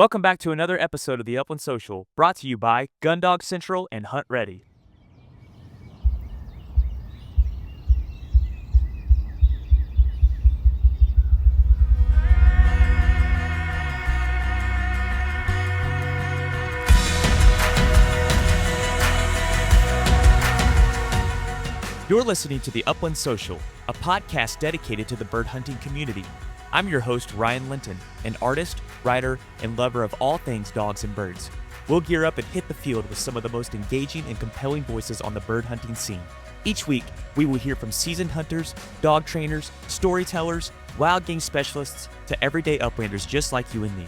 Welcome back to another episode of the Upland Social, brought to you by Gundog Central and Hunt Ready. You're listening to the Upland Social, a podcast dedicated to the bird hunting community. I'm your host, Ryan Linton, an artist, writer, and lover of all things dogs and birds. We'll gear up and hit the field with some of the most engaging and compelling voices on the bird hunting scene. Each week, we will hear from seasoned hunters, dog trainers, storytellers, wild game specialists, to everyday uplanders just like you and me.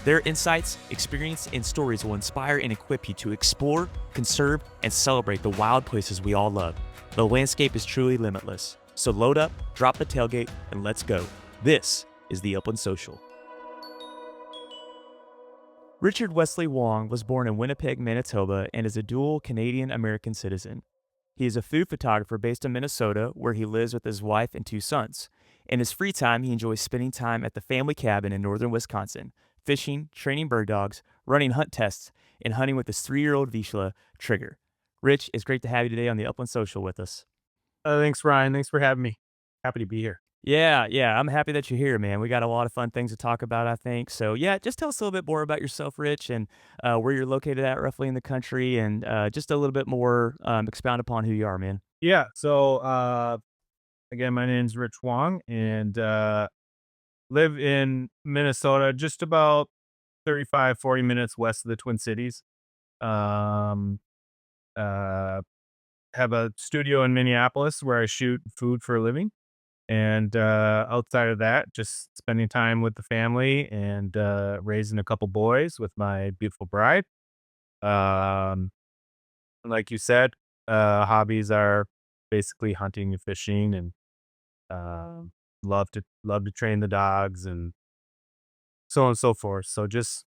Their insights, experience, and stories will inspire and equip you to explore, conserve, and celebrate the wild places we all love. The landscape is truly limitless. So load up, drop the tailgate, and let's go. This is the Upland Social. Richard Westley Wong was born in Winnipeg, Manitoba, and is a dual Canadian-American citizen. He is a food photographer based in Minnesota, where he lives with his wife and 2 sons. In his free time, he enjoys spending time at the family cabin in northern Wisconsin, fishing, training bird dogs, running hunt tests, and hunting with his 3-year-old Vizsla, Trigger. Rich, it's great to have you today on the Upland Social with us. Thanks, Ryan. Thanks for having me. Happy to be here. Yeah, I'm happy that you're here, man. We got a lot of fun things to talk about, I think. So, yeah, just tell us a little bit more about yourself, Rich, and where you're located at roughly in the country, and just a little bit more expound upon who you are, man. Yeah. So, again, my name's Rich Wong, and live in Minnesota, just about 35, 40 minutes west of the Twin Cities. Um, uh, have a studio in Minneapolis where I shoot food for a living. And outside of that, just spending time with the family and raising a couple boys with my beautiful bride. Um, like you said, hobbies are basically hunting and fishing, and um, love to train the dogs and so on and so forth. So just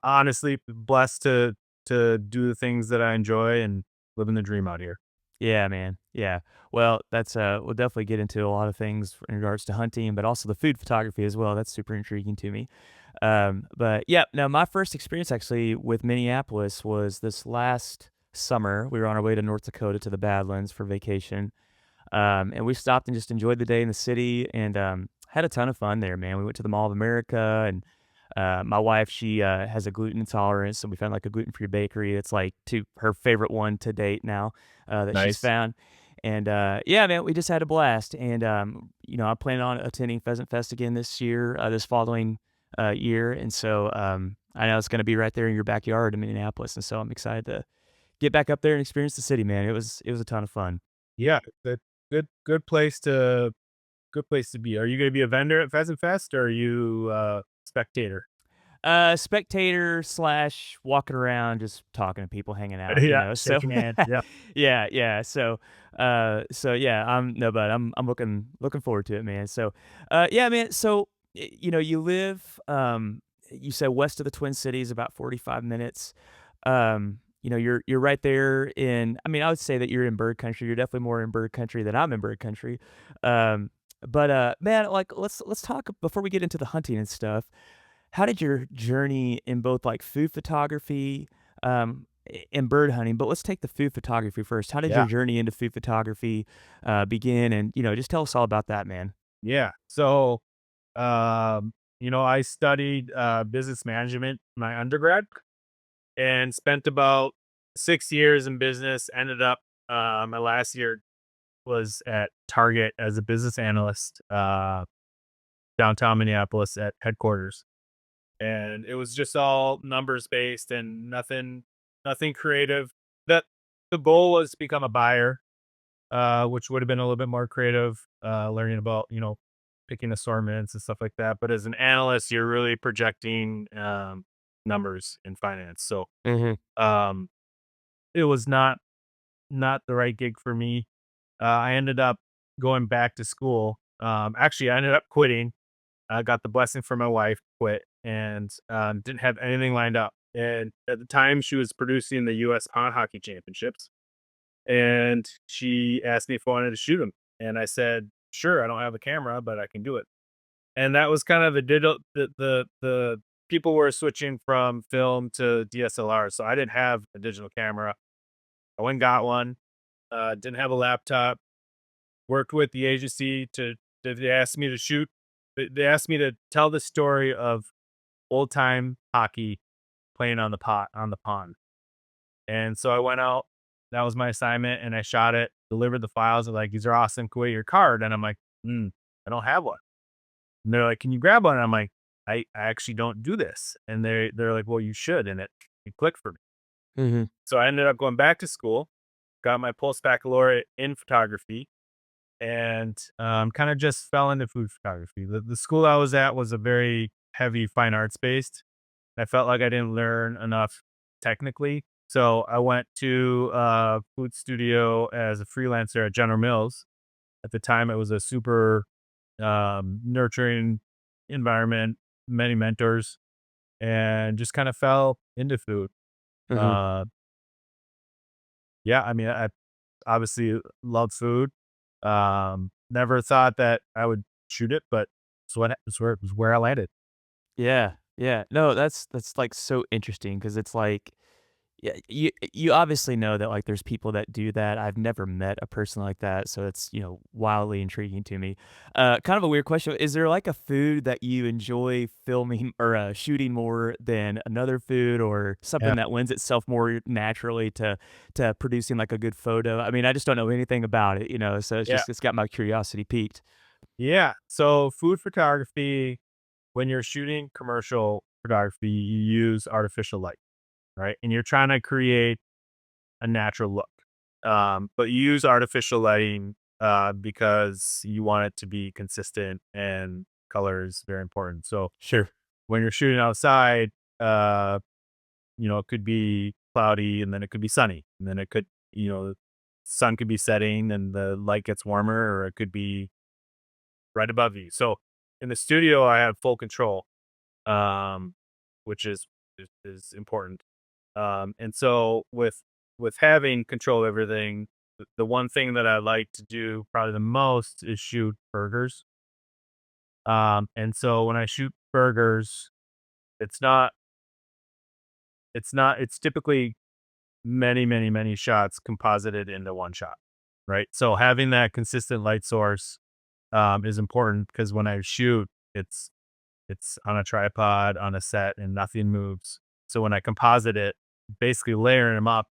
honestly, blessed to do the things that I enjoy and living the dream out here. Yeah, man. Yeah. Well, that's we'll definitely get into a lot of things in regards to hunting, but also the food photography as well. That's super intriguing to me. But yeah, now my first experience actually with Minneapolis was this last summer. We were on our way to North Dakota to the Badlands for vacation. And we stopped and just enjoyed the day in the city and had a ton of fun there, man. We went to the Mall of America, and my wife, she has a gluten intolerance, so we found like a gluten-free bakery. It's like her favorite one to date now that she's Nice. found. And yeah, man, we just had a blast. And I plan on attending Pheasant Fest again this year, this following year. And so I know it's going to be right there in your backyard in Minneapolis, and so I'm excited to get back up there and experience the city, man. It was a ton of fun. Yeah, good place to be. Are you going to be a vendor at Pheasant Fest, or are you spectator? Spectator slash walking around, just talking to people, hanging out, Yeah, so shaking hands. Yeah. yeah. So yeah, I'm looking forward to it, man. So, yeah, man. So, you live, you said west of the Twin Cities, about 45 minutes. You're right there I mean, I would say that you're in bird country. You're definitely more in bird country than I'm in bird country. But man, like, let's talk before we get into the hunting and stuff. How did your journey in both, like, food photography, and bird hunting, but let's take the food photography first. How did your Yeah. journey into food photography, begin? And, just tell us all about that, man. Yeah. So, I studied business management in my undergrad and spent about 6 years in business. Ended up my last year was at Target as a business analyst, downtown Minneapolis at headquarters. And it was just all numbers based and nothing creative. That the goal was to become a buyer, which would have been a little bit more creative, learning about, picking assortments and stuff like that. But as an analyst, you're really projecting numbers in finance. So Mhm. um, it was not the right gig for me. I ended up going back to school. Actually, I ended up quitting. I got the blessing from my wife, quit, and didn't have anything lined up. And at the time, she was producing the U.S. Pond Hockey Championships, and she asked me if I wanted to shoot them, and I said, "Sure, I don't have a camera, but I can do it." And that was kind of the people were switching from film to DSLR, so I didn't have a digital camera. I went and got one. Didn't have a laptop. Worked with the agency they asked me to shoot. They asked me to tell the story of old time hockey playing on the pond. And so I went out. That was my assignment, and I shot it. Delivered the files. They're like, "These are awesome. Can we get your card?" And I'm like, I don't have one." And they're like, "Can you grab one?" And I'm like, I actually don't do this." And they're like, "Well, you should." And it clicked for me. Hmm. So I ended up going back to school, got my post baccalaureate in photography, and kind of just fell into food photography. The school I was at was a very heavy fine arts based. I felt like I didn't learn enough technically. So I went to a food studio as a freelancer at General Mills. At the time, it was a super nurturing environment, many mentors, and just kind of fell into food. Hmm. Uh, yeah, I mean, I obviously love food. Never thought that I would shoot it, but it's where I landed. Yeah, yeah. No, that's like so interesting because it's like, yeah, you obviously know that like there's people that do that. I've never met a person like that, so it's wildly intriguing to me. Kind of a weird question. Is there like a food that you enjoy filming or shooting more than another food, or Yeah. something that lends itself more naturally to producing like a good photo? I mean, I just don't know anything about it, so Yeah. it's got my curiosity piqued. Yeah. So food photography, when you're shooting commercial photography, you use artificial light, right? And you're trying to create a natural look. But you use artificial lighting because you want it to be consistent and color is very important. So Sure. when you're shooting outside, uh, it could be cloudy and then it could be sunny. And then it could, sun could be setting and the light gets warmer, or it could be right above you. So in the studio, I have full control, um, which is important. And so with having control of everything, the one thing that I like to do probably the most is shoot burgers. And so when I shoot burgers, it's not it's typically many, many, many shots composited into one shot, right? So having that consistent light source is important because when I shoot, it's on a tripod on a set and nothing moves. So when I composite it, basically layering them up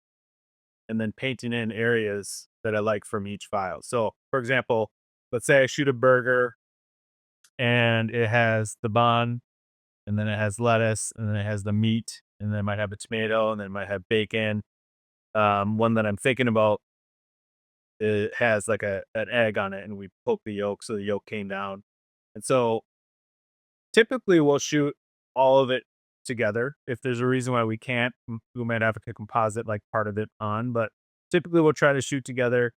and then painting in areas that I like from each file. So for example, let's say I shoot a burger and it has the bun, and then it has lettuce, and then it has the meat, and then it might have a tomato, and then it might have bacon. One that I'm thinking about, it has like an egg on it, and we poke the yolk, so the yolk came down. And so typically we'll shoot all of it together. If there's a reason why we can't, we might have to composite like part of it on, but typically we'll try to shoot together.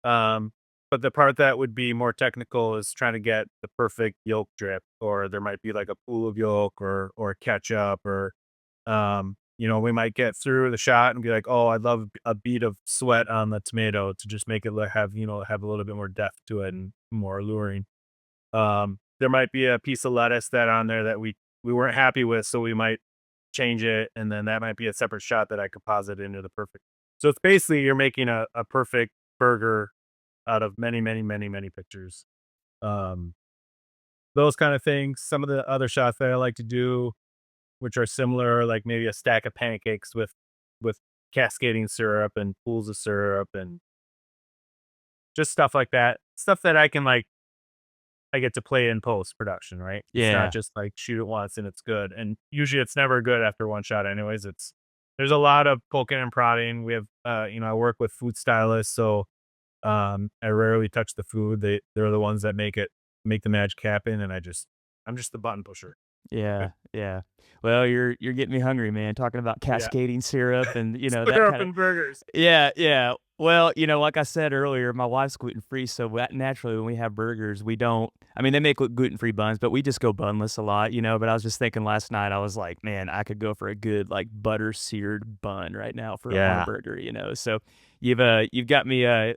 Um, but the part that would be more technical is trying to get the perfect yolk drip, or there might be like a pool of yolk or ketchup, or we might get through the shot and be like, "Oh, I'd love a bead of sweat on the tomato to just make it have a little bit more depth to it and more alluring." There might be a piece of lettuce that on there that we weren't happy with, so we might change it, and then that might be a separate shot that I composite into the perfect. So it's basically you're making a perfect burger out of many, many, many, many pictures. Um, those kind of things. Some of the other shots that I like to do, which are similar, like maybe a stack of pancakes with cascading syrup and pools of syrup and just stuff like that. Stuff that I get to play in post production, right? It's not Yeah. just like shoot it once and it's good. And usually it's never good after one shot anyways. There's a lot of poking and prodding. We have I work with food stylists, so I rarely touch the food. They're the ones that make the magic happen, and I'm just the button pusher. Yeah, yeah. Well, you're getting me hungry, man, talking about Yeah. cascading syrup and, that Syrup kinda. and burgers. Yeah, yeah. Well, like I said earlier, my wife's gluten-free, so naturally, when we have burgers, we don't I mean, they make gluten-free buns, but we just go bunless a lot, but I was just thinking last night, I was like, "Man, I could go for a good, like, butter-seared bun right now on a Yeah. burger," so you've got me, you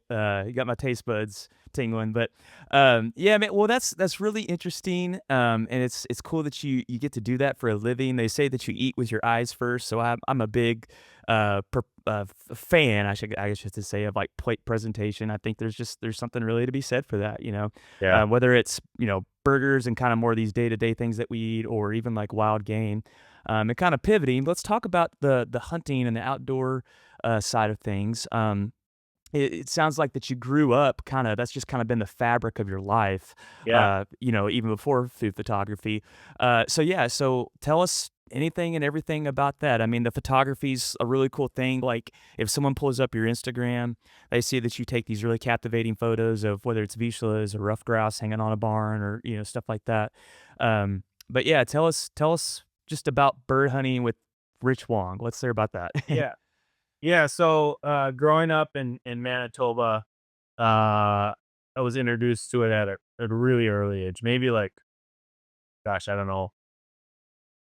got my taste buds tingling. But yeah, man. Well, that's really interesting. And it's cool that you get to do that for a living. They say that you eat with your eyes first, so I'm a big fan. I guess just to say of like plate presentation. I think there's something really to be said for that. Yeah. Whether it's burgers and kind of more of these day to day things that we eat, or even like wild game. And kind of pivoting, let's talk about the hunting and the outdoor side of things. It sounds like that you grew up that's just kind of been the fabric of your life, Yeah. even before food photography. So yeah, so tell us anything and everything about that. I mean, the photography's a really cool thing. Like if someone pulls up your Instagram, they see that you take these really captivating photos of whether it's Vizslas or rough grouse hanging on a barn or stuff like that. But yeah, tell us just about bird hunting with Rich Wong. Let's hear about that. Yeah. Yeah. So growing up in Manitoba, I was introduced to it at a really early age. Maybe like, gosh, I don't know.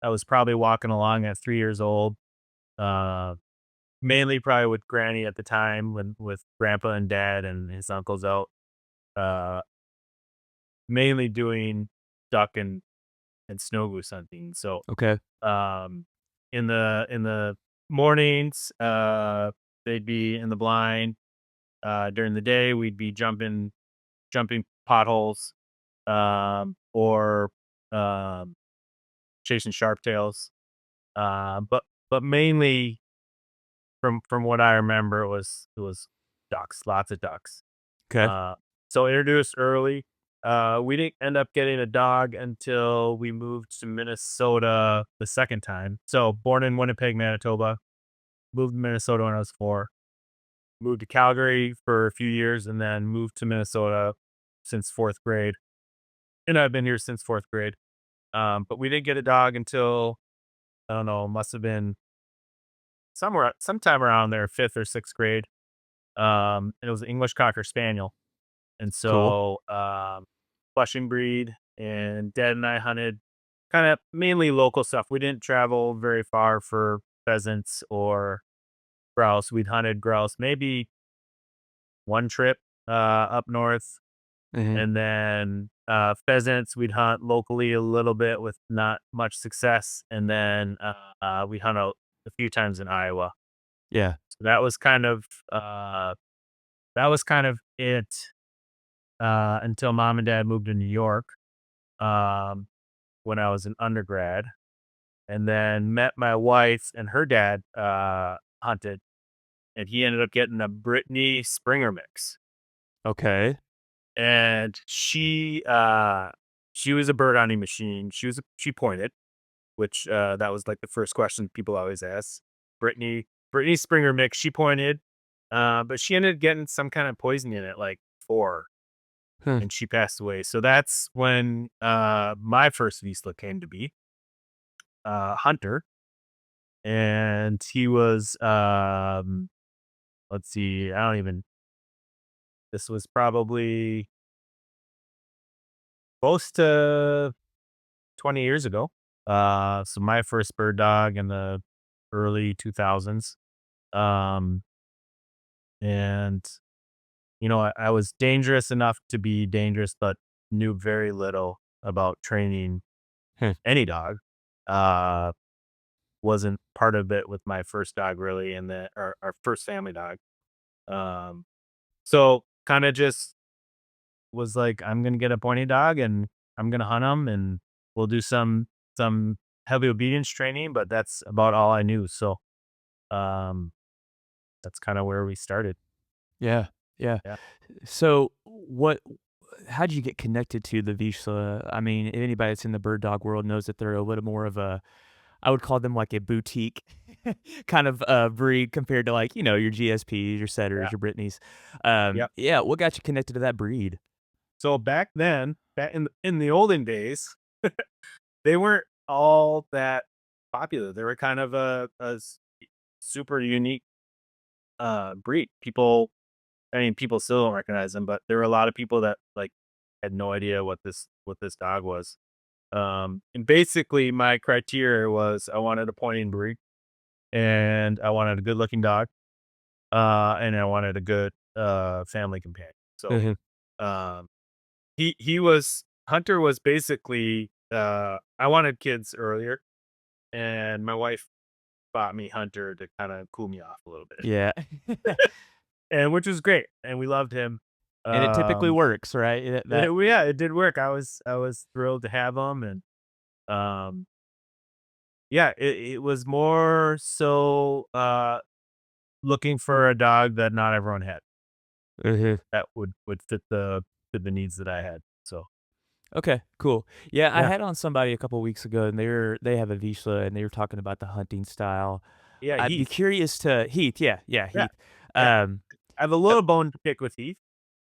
I was probably walking along at 3 years old. Uh, Mainly probably with granny at the time, when with grandpa and dad and his uncles out. Uh, Mainly doing duck and snow goose hunting. So Okay. um, in the mornings, they'd be in the blind. During the day, we'd be jumping potholes, or um, chasing sharp tails. But mainly from what I remember, it was ducks, lots of ducks. Okay. Uh, so introduced early. We didn't end up getting a dog until we moved to Minnesota the second time. So born in Winnipeg, Manitoba, moved to Minnesota when I was 4. Moved to Calgary for a few years and then moved to Minnesota since 4th grade. And I've been here since 4th grade. But we didn't get a dog until, I don't know, must have been sometime around there, 5th or 6th grade. And it was an English Cocker Spaniel. And Cool. so, flushing breed, and dad and I hunted kind of mainly local stuff. We didn't travel very far for pheasants or grouse. We'd hunted grouse maybe one trip up north, Mhm. and then pheasants we'd hunt locally a little bit with not much success, and then we hunt a few times in Iowa. Yeah. So that was kind of it until mom and dad moved to New York, um, when I was an undergrad, and then met my wife and her dad hunted, and he ended up getting a Brittany Springer mix. Okay. And she was a bird hunting machine. She pointed, which that was like the first question people always ask. Brittany Springer mix. She pointed, but she ended up getting some kind of poison in it, like 4, Huh. and she passed away. So that's when my first Vizsla came to be, Hunter, and he was let's see, I don't even. This was probably close to 20 years ago. So my first bird dog in the early 2000s. Um, and I was dangerous enough to be dangerous, but knew very little about training Huh. any dog. Uh, wasn't part of it with my first dog really, and our first family dog. Um, so kind of just was like, I'm gonna get a pointy dog and I'm gonna hunt him, and we'll do some heavy obedience training, but that's about all I knew. So um, that's kind of where we started. Yeah. Yeah. Yeah. So how did you get connected to the Vizsla? I mean, anybody that's in the bird dog world knows that they're a little more of I would call them like a boutique kind of breed compared to like, your GSPs, your Yeah. setters, your Brittany's. Yep. Yeah. What got you connected to that breed? So back then, back in the olden days, they weren't all that popular. They were kind of a super unique breed. People still don't recognize them, but there were a lot of people that like had no idea what this dog was. And basically, my criteria was I wanted a pointing breed, and I wanted a good looking dog, and I wanted a good family companion. So Mhm. Um, Hunter was basically, I wanted kids earlier, and my wife bought me Hunter to kinda cool me off a little bit, Yeah. and which was great, and we loved him. And it typically Um, works, right? That yeah, it did work. I was thrilled to have him, and, um, yeah, it was more so, looking for a dog that not everyone had, Mhm. that would fit the needs that I had, so, Okay, cool. Yeah, I yeah. had on somebody a couple weeks ago, and they have a Vizsla, and they were talking about the hunting style. Yeah, I'd be Heath. curious to Heath, yeah, yeah, Yeah, Heath. yeah. Um, I have a uh, little bone to pick with Heath.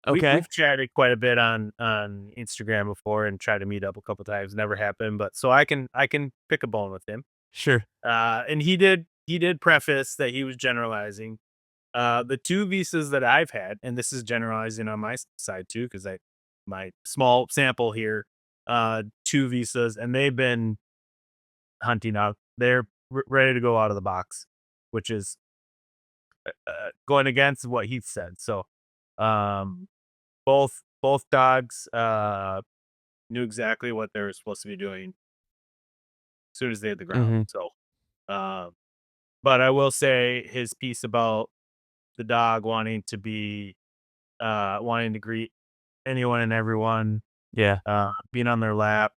okay, We've chatted quite a bit on Instagram before and tried to meet up a couple times, never happened, but so I can pick a bone with him. sure. And he did preface that he was generalizing. The 2 visas that I've had, and this is generalizing on my side too, because I my small sample here, 2 visas, and they've been hunting out. They're ready to go out of the box, which is, going against what he said. So, um, both dogs, knew exactly what they were supposed to be doing as soon as they hit the ground. Mhm. So, um, but I will say his piece about the dog wanting to greet anyone and everyone, Yeah, being on their lap,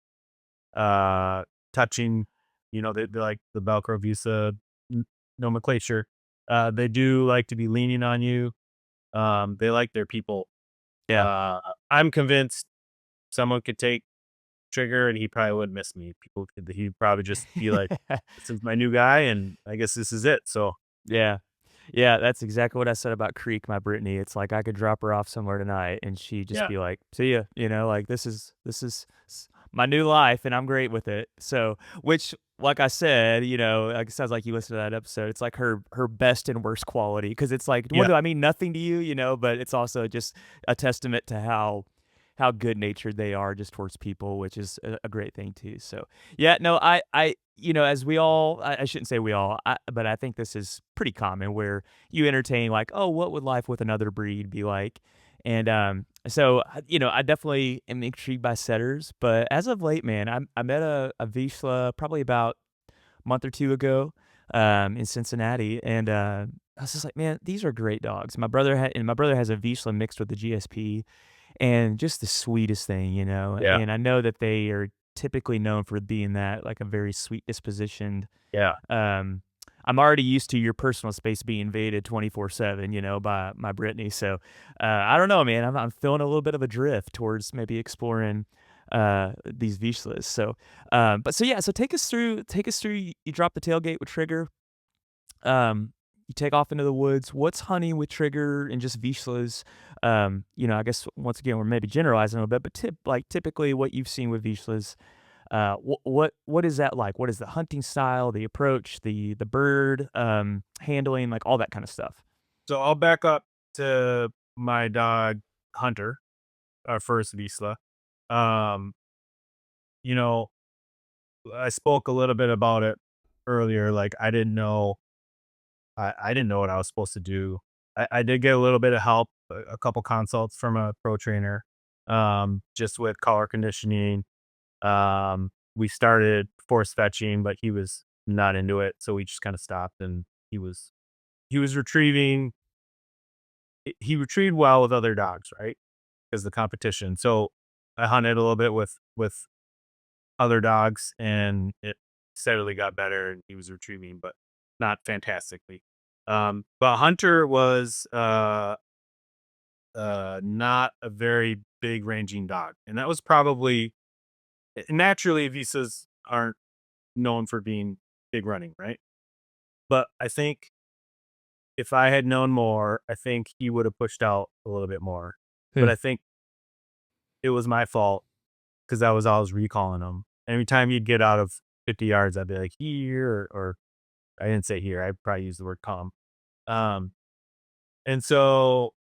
uh, touching, they like the Velcro Visa n nomenclature. They do like to be leaning on you. They like their people. yeah. Uh, I'm convinced someone could take Trigger and he probably wouldn't miss me. He'd probably just be like, "This is my new guy, and I guess this is it." So, Yeah. Yeah, that's exactly what I said about Creek, my Brittany. It's like I could drop her off somewhere tonight and she'd just yeah, be like, "See ya," like my new life and I'm great with it. So, which like I said, like it sounds like you listened to that episode. It's like her best and worst quality because it's like what yeah, do I mean nothing to you, but it's also just a testament to how good natured they are just towards people, which is a great thing too. So, yeah, no, as we all, I shouldn't say we all, but I think this is pretty common where you entertain like, oh, what would life with another breed be like? And so I definitely am intrigued by setters, but as of late, man, I met a Vizsla probably about a month or two ago, in Cincinnati, and I was just like, man, these are great dogs. My brother has a Vizsla mixed with the GSP, and just the sweetest thing, yeah, and I know that they are typically known for being that, like, a very sweet dispositioned, yeah. um I'm already used to your personal space being invaded 24/7, by my Brittany, so, I don't know, man, I'm feeling a little bit of a drift towards maybe exploring, these Vizslas, so, yeah, so take us through, you drop the tailgate with Trigger, you take off into the woods. What's hunting with Trigger and just Vizslas? I guess once again we're maybe generalizing a little bit, but typically what you've seen with Vizslas, what is that like? What is the hunting style, the approach, the bird handling, like all that kind of stuff? So I'll back up to my dog Hunter, our first Vizsla. Um, you know, I spoke a little bit about it earlier. Like I didn't know what I was supposed to do. I did get a little bit of help, a couple consults from a pro trainer, just with collar conditioning. We started force fetching, but he was not into it, so we just kind of stopped. And he was retrieving. He retrieved well with other dogs, right? Because the competition. So I hunted a little bit with other dogs, and it steadily got better, and he was retrieving, but not fantastically. But Hunter was not a very big ranging dog, and that was probably naturally visas aren't known for being big running, right? But I think if I had known more, I think he would have pushed out a little bit more. But Hmm. I think it was my fault because I was always recalling him. Every time he'd get out of 50 yards, I'd be like, here, or I didn't say here. I probably used the word calm. Um, and so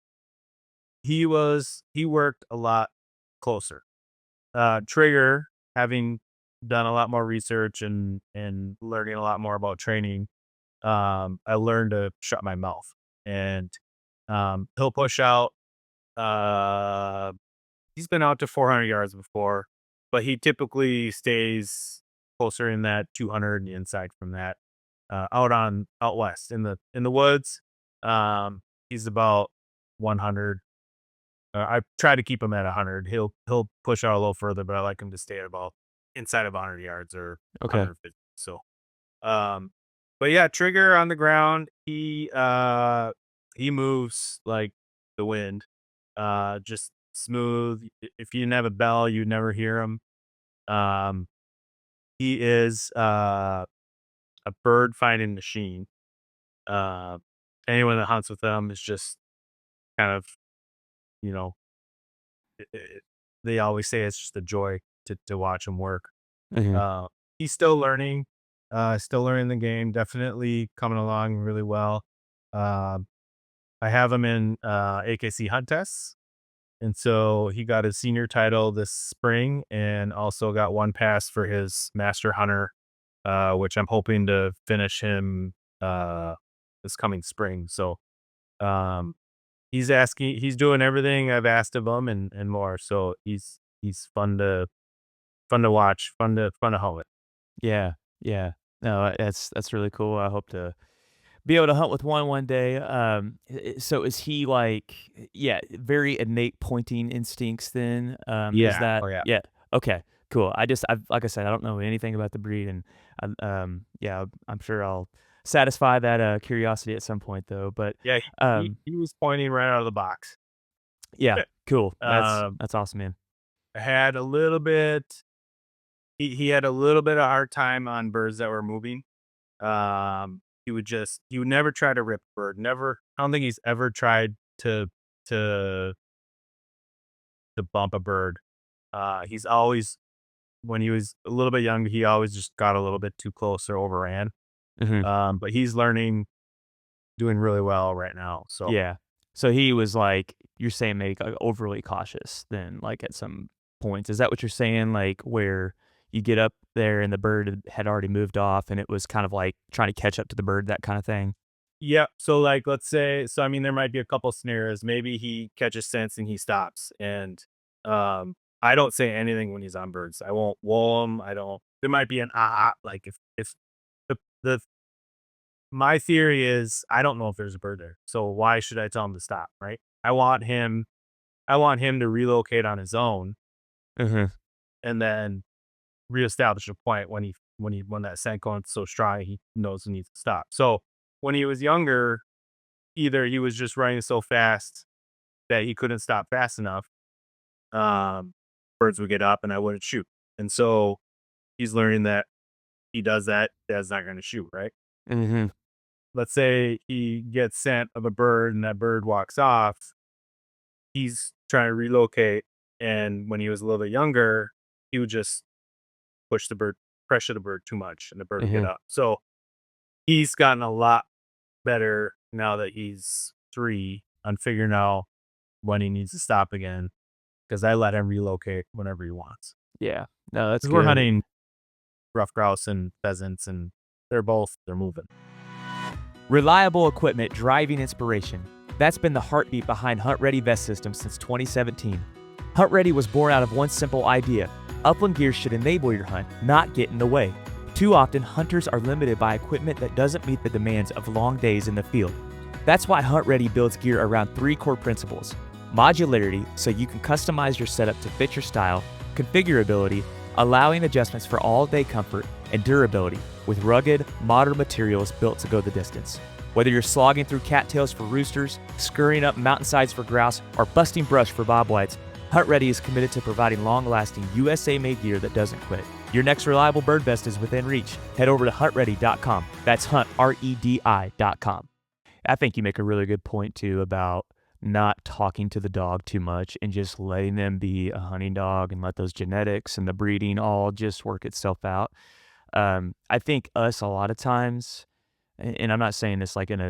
he worked a lot closer. Trigger, having done a lot more research and learning a lot more about training, I learned to shut my mouth. And he'll push out. he's been out to 400 yards before, but he typically stays closer in that 200 and inside from that. Out west in the woods, he's about 100. I try to keep him at 100. He'll push out a little further, but I like him to stay at about inside of 100 yards or Okay. 150. So, um, but yeah, Trigger on the ground, he moves like the wind, just smooth. If you didn't have a bell, you'd never hear him. Um, he is a bird finding machine. Uh, Anyone that hunts with them is just kind of, you know, they always say it's just a joy to watch him work. Mhm. Uh, he's still learning the game. Definitely coming along really well. Um, I have him in AKC hunt tests, and so he got his senior title this spring, and also got one pass for his master hunter, which I'm hoping to finish him this coming spring. So um, he's doing everything I've asked of him and more. So he's fun to watch, fun to hunt with. Yeah, yeah. No, that's really cool. I hope to be able to hunt with one day. So is he like, yeah, very innate pointing instincts then? Is Yeah. that, Oh yeah. yeah? Okay, cool. I've like I said, I don't know anything about the breed, and yeah, I'm sure I'll satisfy that curiosity at some point though. But Yeah. um, He was pointing right out of the box. yeah, cool. Um, That's awesome, man. had a little bit. He had a little bit of hard time on birds that were moving. He would never try to rip a bird. Never. I don't think he's ever tried to to bump a bird. He's always when he was a little bit younger, he always just got a little bit too close or overran. Hmm. But he's learning, doing really well right now. So Yeah. So he was like, you're saying maybe like overly cautious then, like at some points. Is that what you're saying? Like where you get up there and the bird had already moved off and it was kind of like trying to catch up to the bird, that kind of thing? yeah. So like, let's say, so I mean, there might be a couple scenarios. Maybe he catches sense and he stops, and I don't say anything when he's on birds. I won't wall him. I don't. There might be an like if the my theory is I don't know if there's a bird there, so why should I tell him to stop? Right? I want him to relocate on his own, Hmm. and then reestablish a point when that scent going so strong he knows he needs to stop. So when he was younger, either he was just running so fast that he couldn't stop fast enough, um, birds would get up and I wouldn't shoot. And so he's learning that he does that, dad's not going to shoot, right? Hmm. Let's say he gets scent of a bird and that bird walks off. He's trying to relocate. And when he was a little bit younger, he would just push the bird, pressure the bird too much and the bird would get Hmm. up. So he's gotten a lot better now that he's 3 on figuring out when he needs to stop again, because I let him relocate whenever he wants. Yeah. No, that's 'Cause we're good. hunting rough grouse and pheasants, and they're moving. Reliable equipment driving inspiration. That's been the heartbeat behind Hunt Ready Vest Systems since 2017. Hunt Ready was born out of one simple idea: upland gear should enable your hunt, not get in the way. Too often, hunters are limited by equipment that doesn't meet the demands of long days in the field. That's why Hunt Ready builds gear around 3 core principles: modularity, so you can customize your setup to fit your style; configurability, allowing adjustments for all day comfort; and durability, with rugged, modern materials built to go the distance. Whether you're slogging through cattails for roosters, scurrying up mountainsides for grouse, or busting brush for bobwhites, Hunt Ready is committed to providing long-lasting USA-made gear that doesn't quit. Your next reliable bird vest is within reach. Head over to huntready.com. That's hunt, REDI.com. I think you make a really good point too about not talking to the dog too much and just letting them be a hunting dog and let those genetics and the breeding all just work itself out. I think us a lot of times, and I'm not saying this like in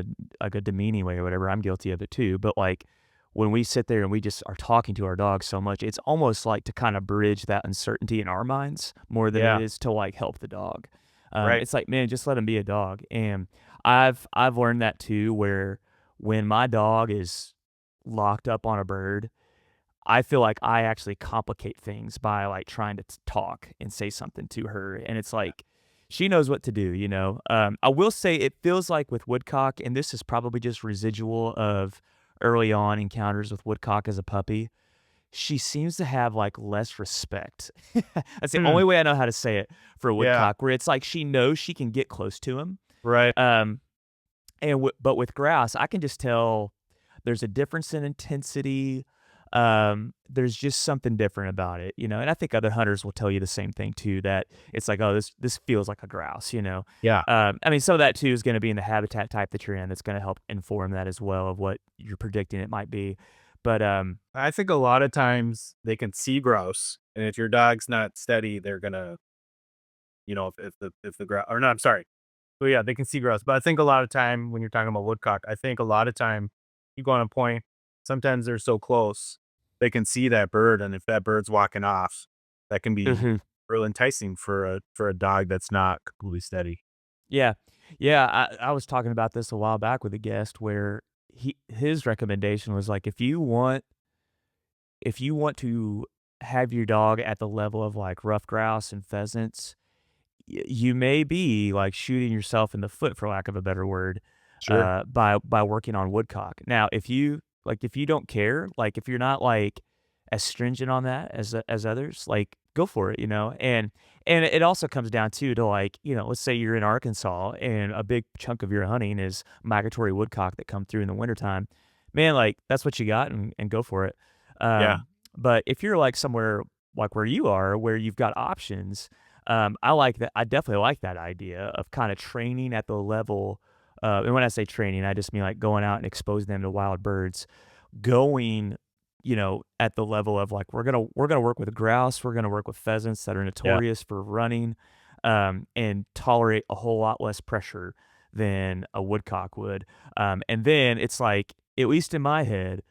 a demeaning way or whatever. I'm guilty of it too. But like when we sit there and we just are talking to our dog so much, it's almost like to kind of bridge that uncertainty in our minds more than it Yeah, is to like help the dog. right. It's like, man, just let him be a dog. And I've learned that too, where when my dog is locked up on a bird, I feel like I actually complicate things by, like, trying to talk and say something to her, and it's like, she knows what to do, you know? I will say it feels like with woodcock, and this is probably just residual of early on encounters with woodcock as a puppy, she seems to have, like, less respect. That's the Hmm. only way I know how to say it for a Yeah. woodcock, where it's like she knows she can get close to him, Right. um, but with grouse, I can just tell there's a difference in intensity. There's just something different about it, you know. And I think other hunters will tell you the same thing too. That it's like, oh, this feels like a grouse, you know. Yeah. I mean, some of that too is going to be in the habitat type that you're in. That's going to help inform that as well of what you're predicting it might be. But I think a lot of times they can see grouse, and if your dog's not steady, they're gonna, if the grouse or no, I'm sorry. Well, yeah, they can see grouse, but I think a lot of time when you're talking about woodcock, I think a lot of time you go on a point, sometimes they're so close, they can see that bird, and if that bird's walking off, that can be Mhm. real enticing for a dog that's not completely steady. Yeah. Yeah, I was talking about this a while back with a guest where his recommendation was like, if you want to have your dog at the level of, like, ruffed grouse and pheasants, you may be, like, shooting yourself in the foot, for lack of a better word, Sure. by working on woodcock. Now, if you don't care, like, if you're not, like, as stringent on that as others, like, go for it, you know? And it also comes down to, like, you know, let's say you're in Arkansas and a big chunk of your hunting is migratory woodcock that come through in the wintertime. Man, like, that's what you got and go for it. Yeah. Um, but if you're, like, somewhere like where you are, where you've got options, I like that. I definitely like that idea of kind of training at the level. And when I say training, I just mean like going out and exposing them to wild birds. Going, you know, at the level of like we're gonna work with grouse, we're gonna work with pheasants that are Yeah. notorious for running, and tolerate a whole lot less pressure than a woodcock would. And then it's like, at least in my head,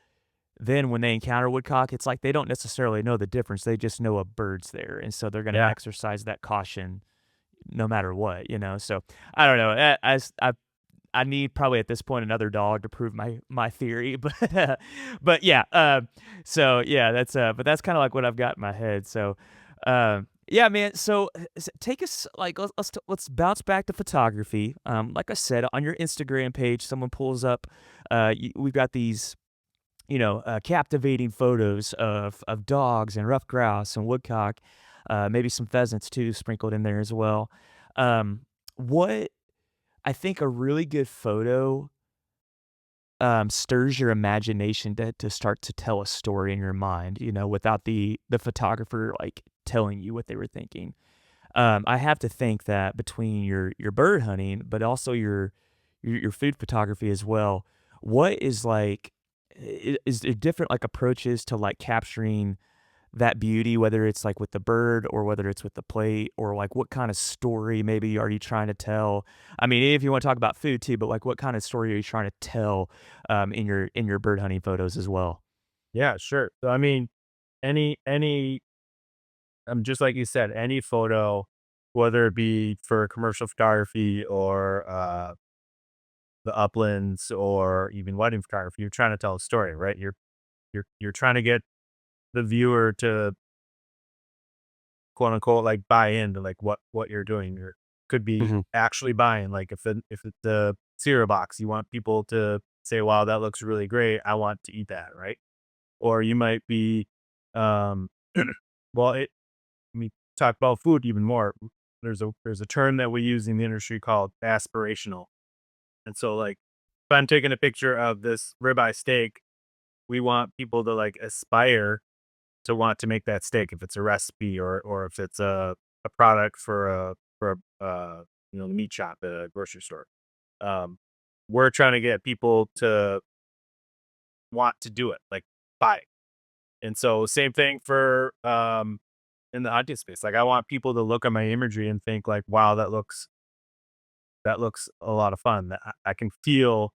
then when they encounter woodcock, it's like they don't necessarily know the difference, they just know a bird's there, and so they're gonna Yeah. exercise that caution no matter what, you know? So, I don't know, I need probably at this point another dog to prove my theory, but yeah, so yeah, but that's kinda like what I've got in my head, so, yeah, man, so, take us like, let's bounce back to photography. Like I said, on your Instagram page, someone pulls up, we've got these, you know, captivating photos of dogs and rough grouse and woodcock, maybe some pheasants too sprinkled in there as well. What I think a really good photo stirs your imagination to start to tell a story in your mind, you know, without the photographer like telling you what they were thinking. I have to think that between your bird hunting, but also your food photography as well, what is like is there different like approaches to like capturing that beauty, whether it's like with the bird or whether it's with the plate, or like what kind of story maybe are you trying to tell? I mean, if you want to talk about food too, but like what kind of story are you trying to tell in your bird hunting photos as well? Yeah, sure. So, I mean, any just like you said, any photo, whether it be for commercial photography or, the uplands or even wedding photography, you're trying to tell a story, right? You're trying to get the viewer to quote unquote like buy into like what you're doing. Or could be Mhm. actually buying. Like if it's the cereal box, you want people to say, "Wow, that looks really great. I want to eat that," right? Or you might be, um, well, we talk about food even more. There's a term that we use in the industry called aspirational, and so like if I'm taking a picture of this ribeye steak, we want people to like aspire to want to make that steak if it's a recipe or if it's a product for a the meat shop at a grocery store. Um, we're trying to get people to want to do it, like buy it. And so same thing for in the hunting space. Like I want people to look at my imagery and think like, wow, that looks a lot of fun. That I can feel,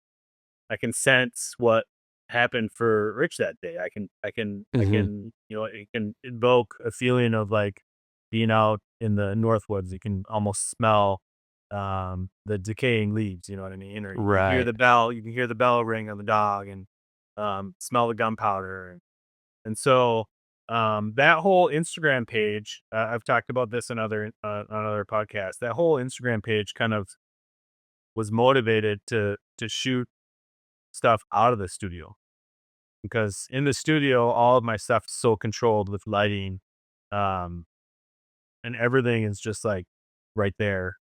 I can sense what happened for Rich that day. I Mhm. can, it can invoke a feeling of like being out in the Northwoods. You can almost smell the decaying leaves, you know what I mean? Or you can hear Right. the bell, you can hear the bell ring on the dog and smell the gunpowder. And so that whole Instagram page, I've talked about this in on other podcasts. That whole Instagram page kind of was motivated to shoot stuff out of the studio, because in the studio, all of my stuff is so controlled with lighting, um, and everything is just like right there.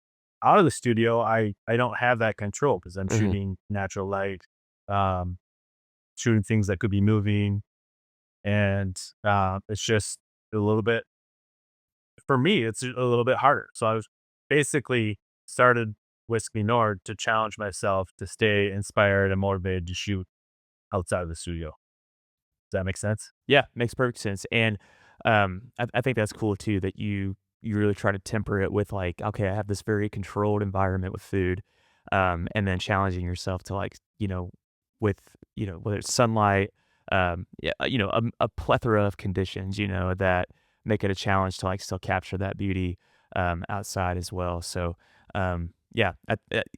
Out of the studio, I don't have that control because I'm Hmm. shooting natural light, um, shooting things that could be moving, and it's just a little bit for me. It's a little bit harder. So I was basically started Whiskey Nord to challenge myself to stay inspired and motivated to shoot outside of the studio. Does that make sense? Yeah, makes perfect sense. And I think that's cool too that you really try to temper it with like, okay, I have this very controlled environment with food, and then challenging yourself to like, with whether it's sunlight, yeah, a plethora of conditions, that make it a challenge to like still capture that beauty outside as well. So yeah,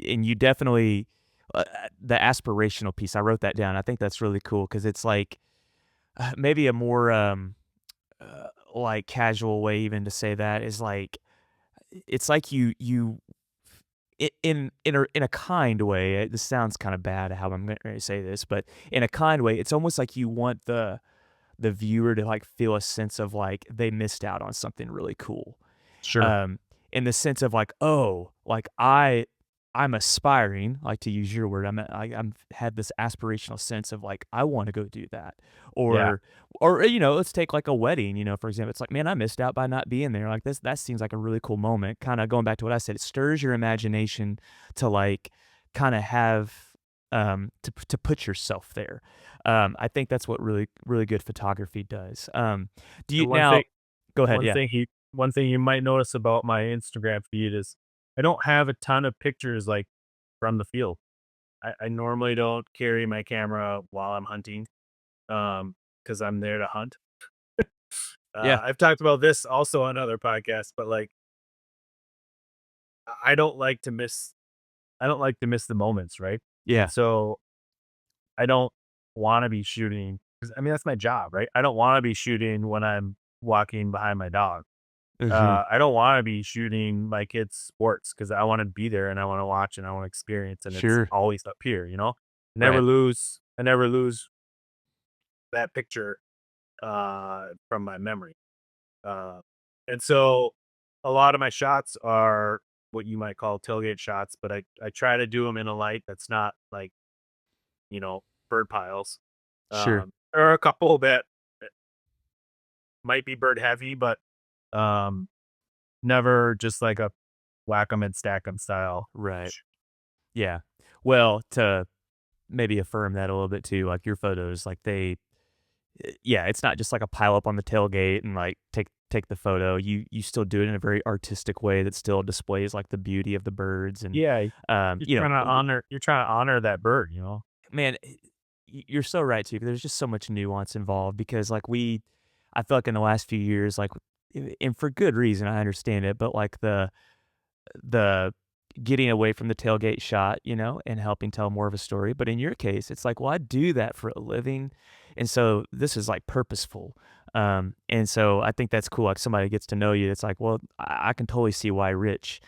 and you definitely the aspirational piece. I wrote that down. I think that's really cool because it's like maybe a more, like, casual way even to say that is, like, it's like you in a kind way, this sounds kinda bad how I'm gonna say this, but in a kind way, it's almost like you want the viewer to, like, feel a sense of, like, they missed out on something really cool. Sure. um, in the sense of like, oh, like I'm aspiring, like to use your word, I'm had this aspirational sense of like I want to go do that, Yeah. or let's take like a wedding, for example, it's like man, I missed out by not being there. Like this, that seems like a really cool moment. Kind of going back to what I said, it stirs your imagination to like kind of have to put yourself there. I think that's what really good photography does. Do you And now? Go ahead, one yeah. thing he one thing you might notice about my Instagram feed is I don't have a ton of pictures like from the field. I normally don't carry my camera while I'm hunting, because I'm there to hunt. Yeah, I've talked about this also on other podcasts, but like I don't like to miss I don't like to miss the moments, right? And yeah. so I don't want to be shooting, 'cause, I mean that's my job, right? I don't want to be shooting when I'm walking behind my dog. Mhm. I don't want to be shooting my kids' sports because I want to be there and I want to watch and I want to experience, and it's Sure. always up here, you know. Right. I never lose that picture from my memory. Uh, and so a lot of my shots are what you might call tailgate shots, but I try to do them in a light that's not like, you know, bird piles. Sure. There are a couple that might be bird heavy, but um, never just like a whack 'em and stack 'em style. Right. Yeah. Well, to maybe affirm that a little bit too, like your photos, like yeah, it's not just like a pile up on the tailgate and like take the photo. You still do it in a very artistic way that still displays like the beauty of the birds and Yeah, um, you know, you're trying to honor that bird, you know? man, you're so right too. 'Cause there's just so much nuance involved because like I feel like in the last few years, like, and for good reason, I understand it, but like the getting away from the tailgate shot, and helping tell more of a story. But in your case, it's like, well, I do that for a living. And so this is like purposeful. And so I think that's cool. Like somebody gets to know you. It's like, well, I can totally see why Rich,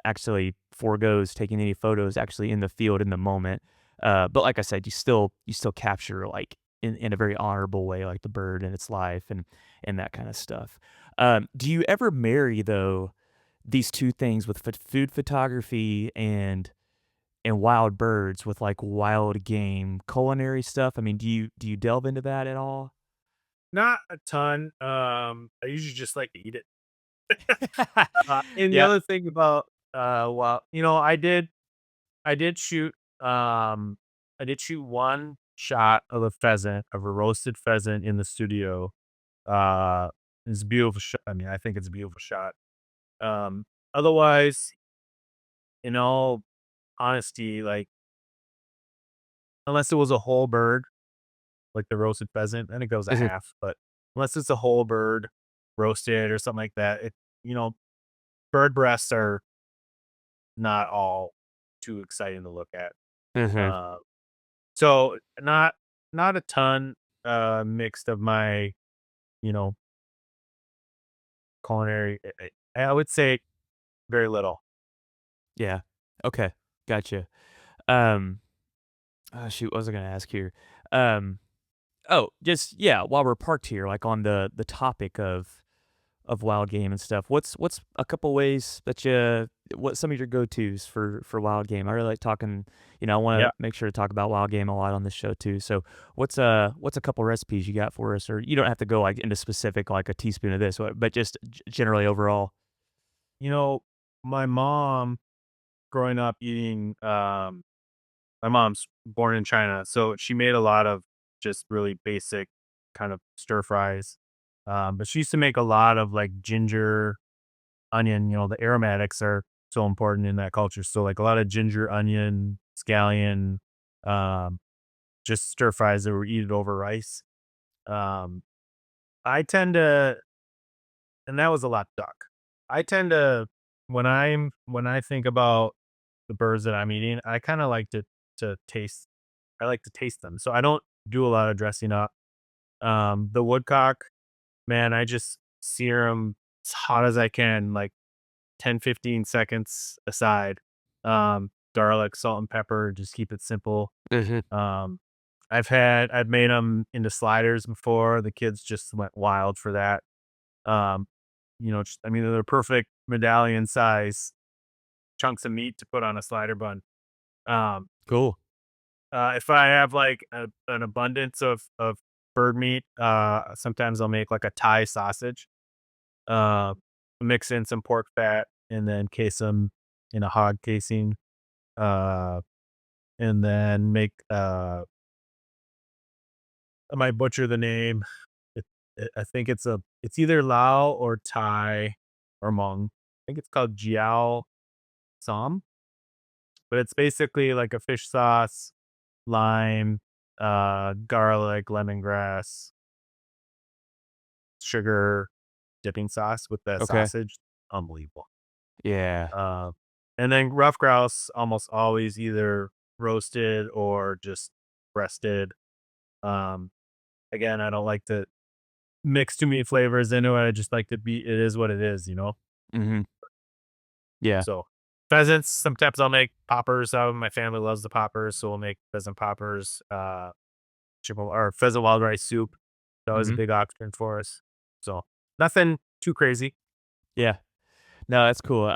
actually foregoes taking any photos actually in the field in the moment. But like I said, you still capture like in a very honorable way, like the bird and its life and that kind of stuff. Do you ever marry though these 2 things with food photography and wild birds with, like, wild game culinary stuff? I mean, do you delve into that at all? Not a ton. I usually just like to eat it. And the Yeah. other thing about, well, you know, I did shoot, I did shoot one shot of a pheasant, of a roasted pheasant in the studio. Uh, it's a beautiful shot. I mean, I think it's a beautiful shot. Um, Otherwise, in all honesty, like, unless it was a whole bird, like the roasted pheasant, then it goes a Mhm. half. But unless it's a whole bird roasted or something like that, you know, bird breasts are not all too exciting to look at. Mhm. Uh, so not a ton. mixed of my, you know, culinary. I would say very little. Yeah. Okay. Gotcha. Um, oh, shoot, what was I gonna ask here? Um, oh, just yeah, while we're parked here, like on the topic of wild game and stuff, what's a couple ways that you what some of your go-tos for wild game? I really like talking, I wanna Yeah. make sure to talk about wild game a lot on this show too. So what's a couple recipes you got for us? Or you don't have to go, like, into specific, like a teaspoon of this, but just generally overall. You know, my mom growing up eating, my mom's born in China, so she made a lot of just really basic kind of stir fries. But she used to make a lot of like ginger, onion, the aromatics are so important in that culture. So like a lot of ginger, onion, scallion, um, just stir fries that were eaten over rice. Um, I tend to, and that was a lot duck. I tend to when I think about the birds that I'm eating, I kind of like to taste. I like to taste them, so I don't do a lot of dressing up. The woodcock, man, I just sear them as hot as I can, like 10, 15 seconds aside. Garlic, salt, and pepper. Just keep it simple. Mhm. Um, I've made them into sliders before. The kids just went wild for that. Um, I mean, they're perfect medallion size chunks of meat to put on a slider bun. Um, Cool. if I have like an abundance of bird meat, sometimes I'll make like a Thai sausage, uh, mix in some pork fat, and then case them in a hog casing, uh, and then make I might butcher the name. I think it's either Lao or Thai or Hmong. I think it's called Jiao Som, but it's basically like a fish sauce, lime, garlic, lemongrass, sugar, dipping sauce with the Okay. sausage. Unbelievable. Yeah. Uh, and then rough grouse almost always either roasted or just breasted. Um, Again, I don't like to mix too many flavors into it. I just like to be. It is what it is. Mhm. Yeah. So pheasants. Sometimes I'll make poppers. My family loves the poppers, so we'll make pheasant poppers. Or pheasant wild rice soup. That was a Mhm. big option for us. So nothing too crazy. Yeah. No, that's cool.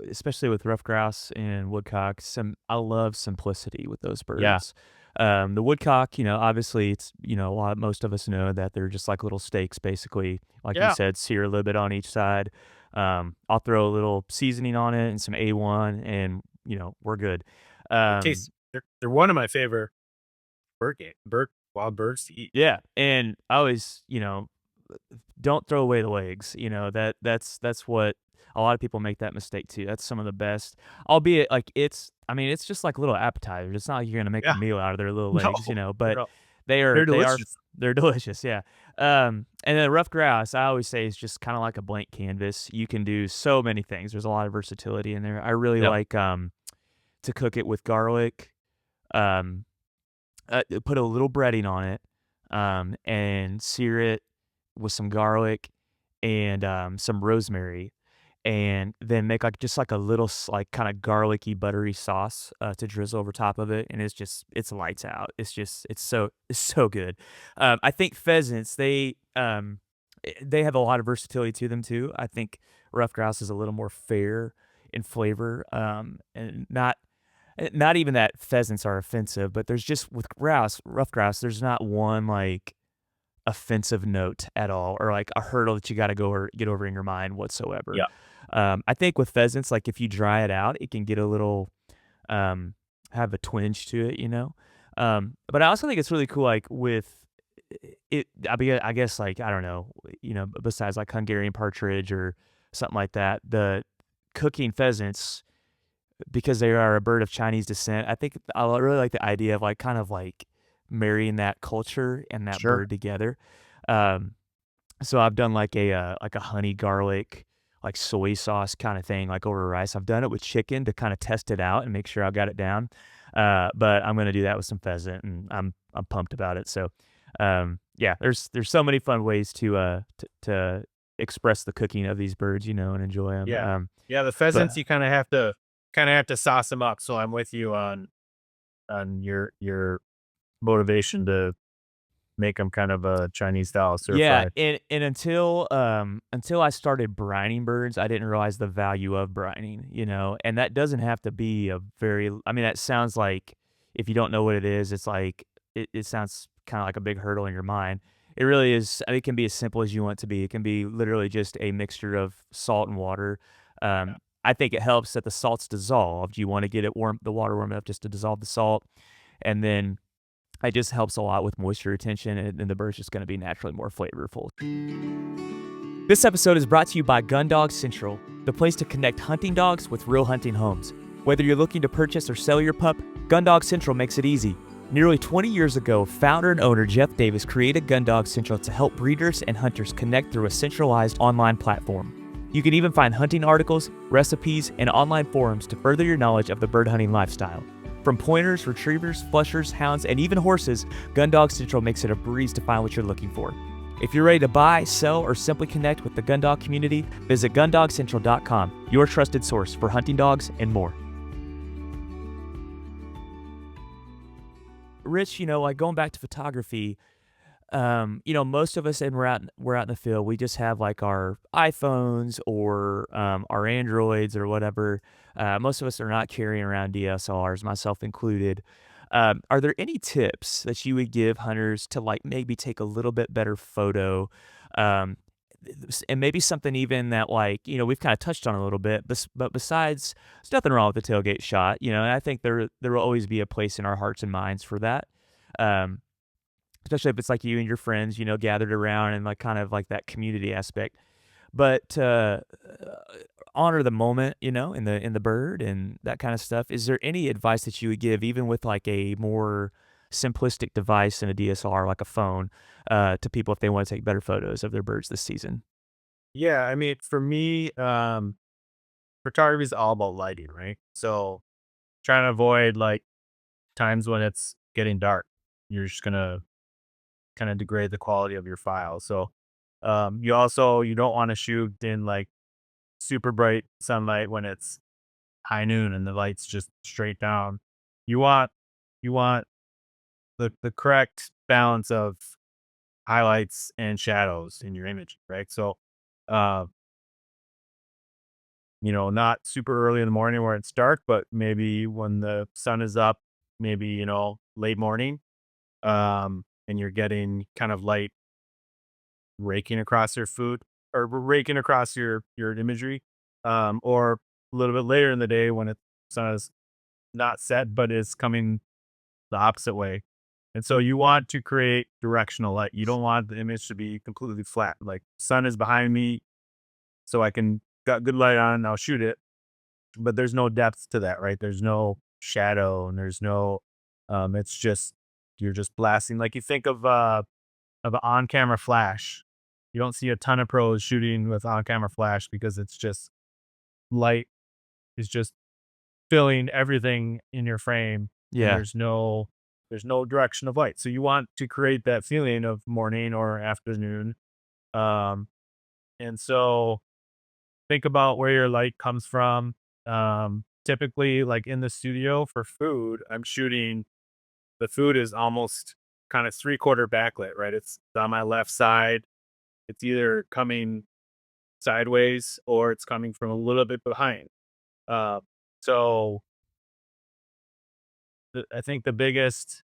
Especially with rough grouse and woodcock, I love simplicity with those Yeah. birds. The woodcock, obviously most of us know that they're just like little steaks, basically. Like you Yeah. said, sear a little bit on each side. I'll throw a little seasoning on it and some A1, and we're good. They Um, taste. They're one of my favorite wild birds to eat. yeah, and I always, don't throw away the legs. That's what a lot of people make that mistake too. That's some of the best, albeit like I mean, it's just like little appetizers. It's not like you're gonna make a Yeah. meal out of their little No. legs, but No. they are They're they are delicious. they're delicious. Yeah. And then rough grouse, I always say is just kind of like a blank canvas. You can do so many things. There's a lot of versatility in there. I really Yep. like to cook it with garlic. Um, put a little breading on it, and sear it with some garlic and some rosemary, and then make like just like a little like kind of garlicky buttery sauce to drizzle over top of it, and it's lights out. It's so good. I think pheasants they have a lot of versatility to them too. I think rough grouse is a little more fair in flavor, and not even that pheasants are offensive, but there's just with rough grouse, there's not one, like, offensive note at all or, like, a hurdle that you gotta go or get over in your mind whatsoever. Yeah. I think with pheasants, like, if you dry it out, it can get a little, um have a twinge to it. But I also think it's really cool, like, with I guess, like, I don't know, besides, like, Hungarian partridge or something like that, the cooking pheasants because they are a bird of Chinese descent, I think I really like the idea of, like, kind of, like, marrying that culture and that Sure. bird together. Um, so I've done, like a honey garlic, like, soy sauce kinda thing, like, over rice. I've done it with chicken to kinda test it out and make sure I've got it down, but I'm gonna do that with some pheasant, and I'm pumped about it, so, Yeah, there's so many fun ways to express the cooking of these birds, and enjoy them. Yeah. Yeah, the But pheasants, you kinda have to sauce them up, so I'm with you on your motivation to make them kind of a Chinese style stir yeah, fry. and until I started brining birds, I didn't realize the value of brining, and that doesn't have to be a very I mean, that sounds like if you don't know what it is, it's like it sounds kinda like a big hurdle in your mind. It really is it can be as simple as you want it to be. It can be literally just a mixture of salt and water. Yeah. I think it helps that the salt's dissolved. You wanna get the water warm enough just to dissolve the salt, and then it just helps a lot with moisture retention, and the bird's just gonna be naturally more flavorful. This episode is brought to you by Gun Dog Central, the place to connect hunting dogs with real hunting homes. Whether you're looking to purchase or sell your pup, Gun Dog Central makes it easy. Nearly 20 years ago, founder and owner Jeff Davis created Gun Dog Central to help breeders and hunters connect through a centralized online platform. You can even find hunting articles, recipes, and online forums to further your knowledge of the bird hunting lifestyle. From pointers, retrievers, flushers, hounds, and even horses, Gun Dog Central makes it a breeze to find what you're looking for. If you're ready to buy, sell, or simply connect with the Gun Dog community, visit gundogcentral.com, your trusted source for hunting dogs and more. Rich, like going back to photography, most of us, and we're out in the field, we just have like our iPhones or our Androids or whatever. Most of us are not carrying around DSLRs, myself included. Are there any tips that you would give hunters to like maybe take a little bit better photo? Um, and maybe something even that like, we've kind of touched on a little bit, but besides, there's nothing wrong with the tailgate shot, and I think there will always be a place in our hearts and minds for that. Um, Especially if it's like you and your friends, gathered around and like kind of like that community aspect. But honor the moment, in the bird and that kind of stuff. Is there any advice that you would give, even with like a more simplistic device in a DSLR, like a phone, to people if they want to take better photos of their birds this season? Yeah, I mean, for me, photography is all about lighting, right? So, trying to avoid, like, times when it's getting dark. You're just gonna kinda degrade the quality of your file. So, you don't wanna shoot in, like, super bright sunlight when it's high noon and the light's just straight down. You want you want the correct balance of highlights and shadows in your image, right? So, uh, not super early in the morning where it's dark, but maybe when the sun is up, maybe, late morning, and you're getting kind of light raking across your food or raking across your imagery, or a little bit later in the day when sun is not set, but is coming the opposite way. And so you want to create directional light. You don't want the image to be completely flat. Like sun is behind me, so I can got good light on, I'll shoot it. But there's no depth to that, right? There's no shadow and there's no it's just you're just blasting. Like you think of an on-camera flash. You don't see a ton of pros shooting with on-camera flash because it's just light is just filling everything in your frame and Yeah. there's no direction of light. So you want to create that feeling of morning or afternoon. Um and so think about where your light comes from. Typically like in the studio for food, I'm shooting the food is almost kind of three-quarter backlit, right? It's on my left side. It's either coming sideways or it's coming from a little bit behind. Uh, so I think the biggest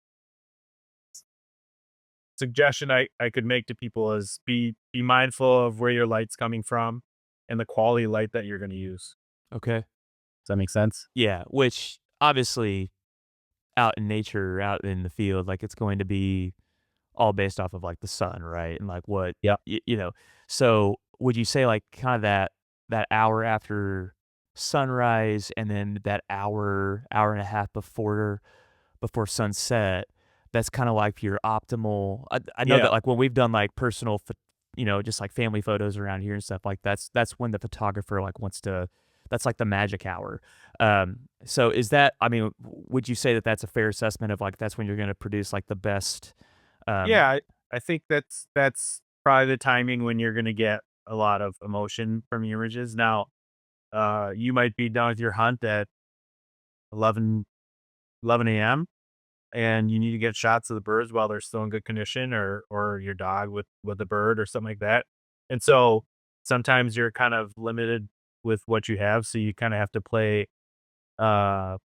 suggestion I could make to people is be mindful of where your light's coming from and the quality light that you're going to use. Okay. Does that make sense? Yeah. Which obviously out in nature, out in the field, like it's going to be all based off of, like, the sun, right? And, like, what Yeah. so would you say, like, kinda that hour after sunrise and then that hour and a half before sunset, that's kinda like your optimal I know Yeah. that, like, when we've done, like, personal just, like, family photos around here and stuff like that's when the photographer, like, wants to that's, like, the magic hour. So is that I mean, would you say that that's a fair assessment of, like, that's when you're gonna produce, like, the best, um Yeah. I think that's probably the timing when you're gonna get a lot of emotion from your images. Now, you might be done with your hunt at 11 a.m. and you need to get shots of the birds while they're still in good condition, or your dog with the bird or something like that. And so sometimes you're kind of limited with what you have, so you kind of have to play uh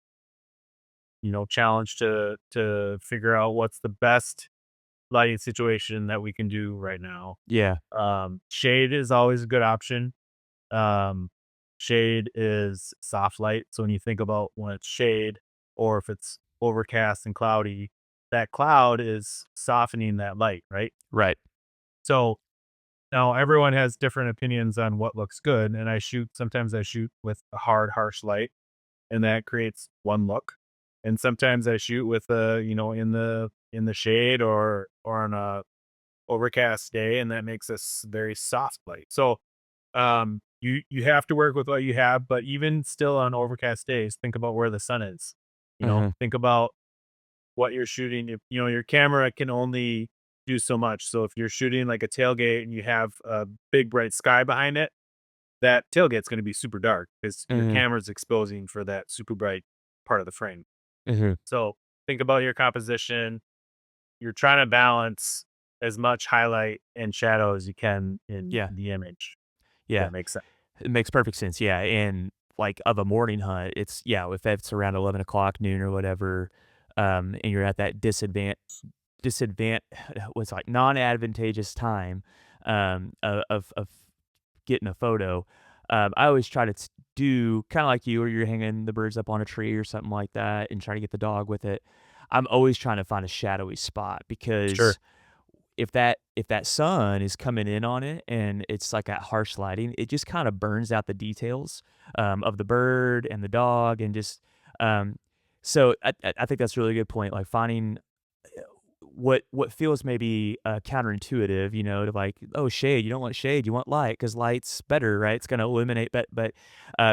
challenge to figure out what's the best lighting situation that we can do right now. Yeah. Shade is always a good option. Um, Shade is soft light. So when you think about when it's shade or if it's overcast and cloudy, that cloud is softening that light, right? Right. So now everyone has different opinions on what looks good. And sometimes I shoot with a hard, harsh light, and that creates one look. And sometimes I shoot with in the shade or on a overcast day, and that makes this very soft light. So you have to work with what you have, but even still on overcast days, think about where the sun is. Hmm. Think about what you're shooting. If your camera can only do so much. So if you're shooting like a tailgate and you have a big bright sky behind it, that tailgate's going to be super dark because your Hmm. camera's exposing for that super bright part of the frame. Hmm. So think about your composition. You're trying to balance as much highlight and shadow as you can in Yeah. the image. If Yeah. that makes sense. It makes perfect sense. Yeah. And like of a morning hunt, it's, yeah, if it's around 11 o'clock, noon or whatever, and you're at that disadvantage, what's like non-advantageous time, of getting a photo. I always try to do kind of like you, where you're hanging the birds up on a tree or something like that, and try to get the dog with it. I'm always trying to find a shadowy spot Sure. because if that sun is coming in on it and it's like that harsh lighting, it just kind of burns out the details of the bird and the dog and just um, so I think that's a really good point. Like finding what feels maybe, counterintuitive, to like, "Oh, shade, you don't want shade, you want light because light's better, right? It's gonna illuminate." But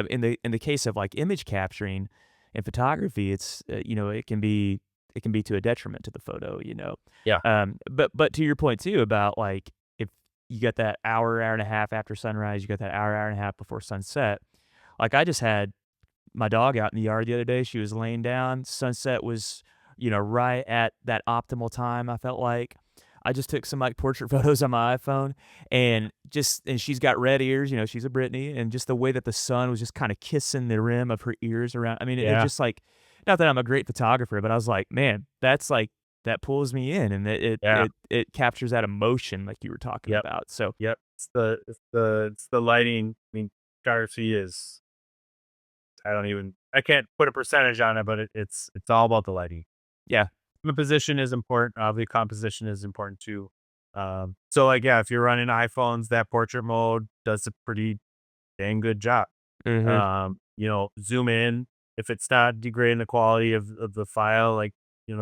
in the case of, like, image capturing and photography, it can be to a detriment to the photo. Yeah. But to your point too about, like, if you got that hour, hour and a half after sunrise, you got that hour, hour and a half before sunset. Like, I just had my dog out in the yard the other day. She was laying down. Sunset was, right at that optimal time, I felt like. I just took some like portrait photos on my iPhone and she's got red ears, she's a Brittany, and just the way that the sun was just kind of kissing the rim of her ears around. I mean, it Yeah. just like, not that I'm a great photographer, but I was like, man, that's like, that pulls me in and it, it, Yeah. it, it captures that emotion like you were talking Yep. about. So Yep. It's the lighting. I mean, photography is. I can't put a percentage on it, but it's all about the lighting. yeah. The position is important. The composition is important too. So like, yeah, if you're running iPhones, that portrait mode does a pretty dang good job. Hmm. Zoom in. If it's not degrading the quality of the file, like,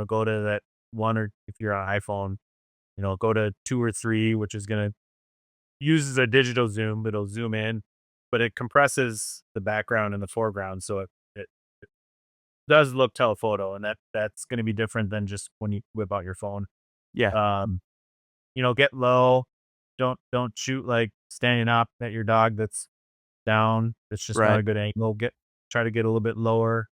go to that one, or if you're on iPhone, go to 2 or 3, which is going to uses a digital zoom. It'll zoom in, but it compresses the background and the foreground. So it does look telephoto, and that's going to be different than just when you whip out your phone. Yeah. Um, get low. Don't shoot like standing up at your dog that's down. It's just not Right. a good angle. Try to get a little bit lower.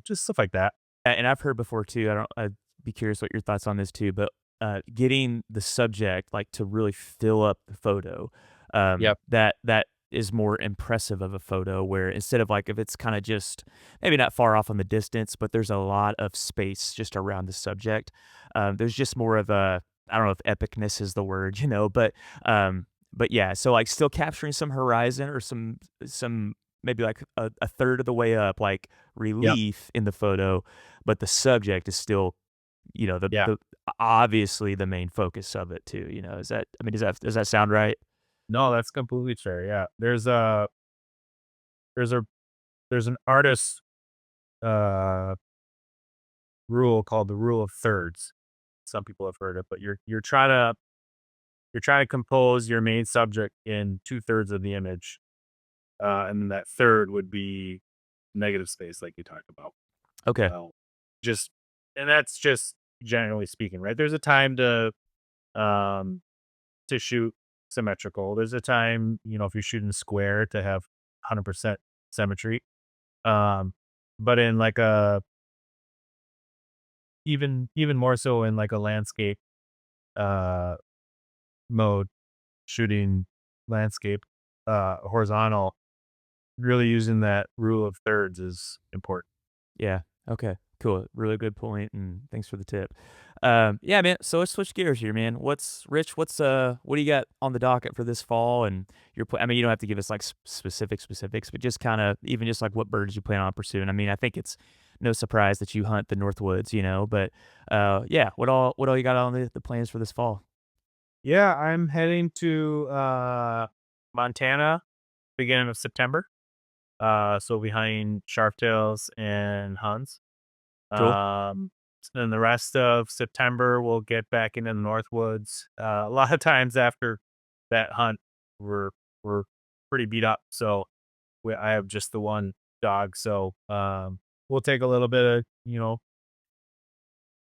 Just stuff like that. And I've heard before too. I'd be curious what your thoughts on this too. But getting the subject like to really fill up the photo, Yep. that is more impressive of a photo. Where instead of like if it's kind of just maybe not far off on the distance, but there's a lot of space just around the subject. There's just more of a, I don't know if epicness is the word, but yeah. So like still capturing some horizon or some maybe like a third of the way up, like Yep. relief in the photo, but the subject is still, Yeah. the obviously the main focus of it too, is that, I mean, does that sound right? No, that's completely fair. Yeah. There's a there's an artist uh rule called the rule of thirds. Some people have heard it, but you're trying to compose your main subject in 2/3 of the image, and then that third would be negative space, like you talked about. Okay. Uh, just and that's just generally speaking, right? There's a time to um, to shoot symmetrical. There's a time, if you're shooting square to have 100% symmetry. Um, but in like a even more so in like a landscape uh mode, shooting landscape horizontal, really using that rule of thirds is important. Yeah. Okay. Cool. Really good point, and thanks for the tip. Yeah, man. So let's switch gears here, man. What's Rich? What do you got on the docket for this fall? And I mean, you don't have to give us like specifics, but just kind of even just like what birds you plan on pursuing. I mean, I think it's no surprise that you hunt the Northwoods, but yeah, what all you got on the plans for this fall? Yeah, I'm heading to Montana beginning of September. So behind Sharptails and Huns. Cool. Um, then the rest of September, we'll get back into the Northwoods. A lot of times after that hunt, we're we're pretty beat up. So I have just the one dog. So we'll take a little bit of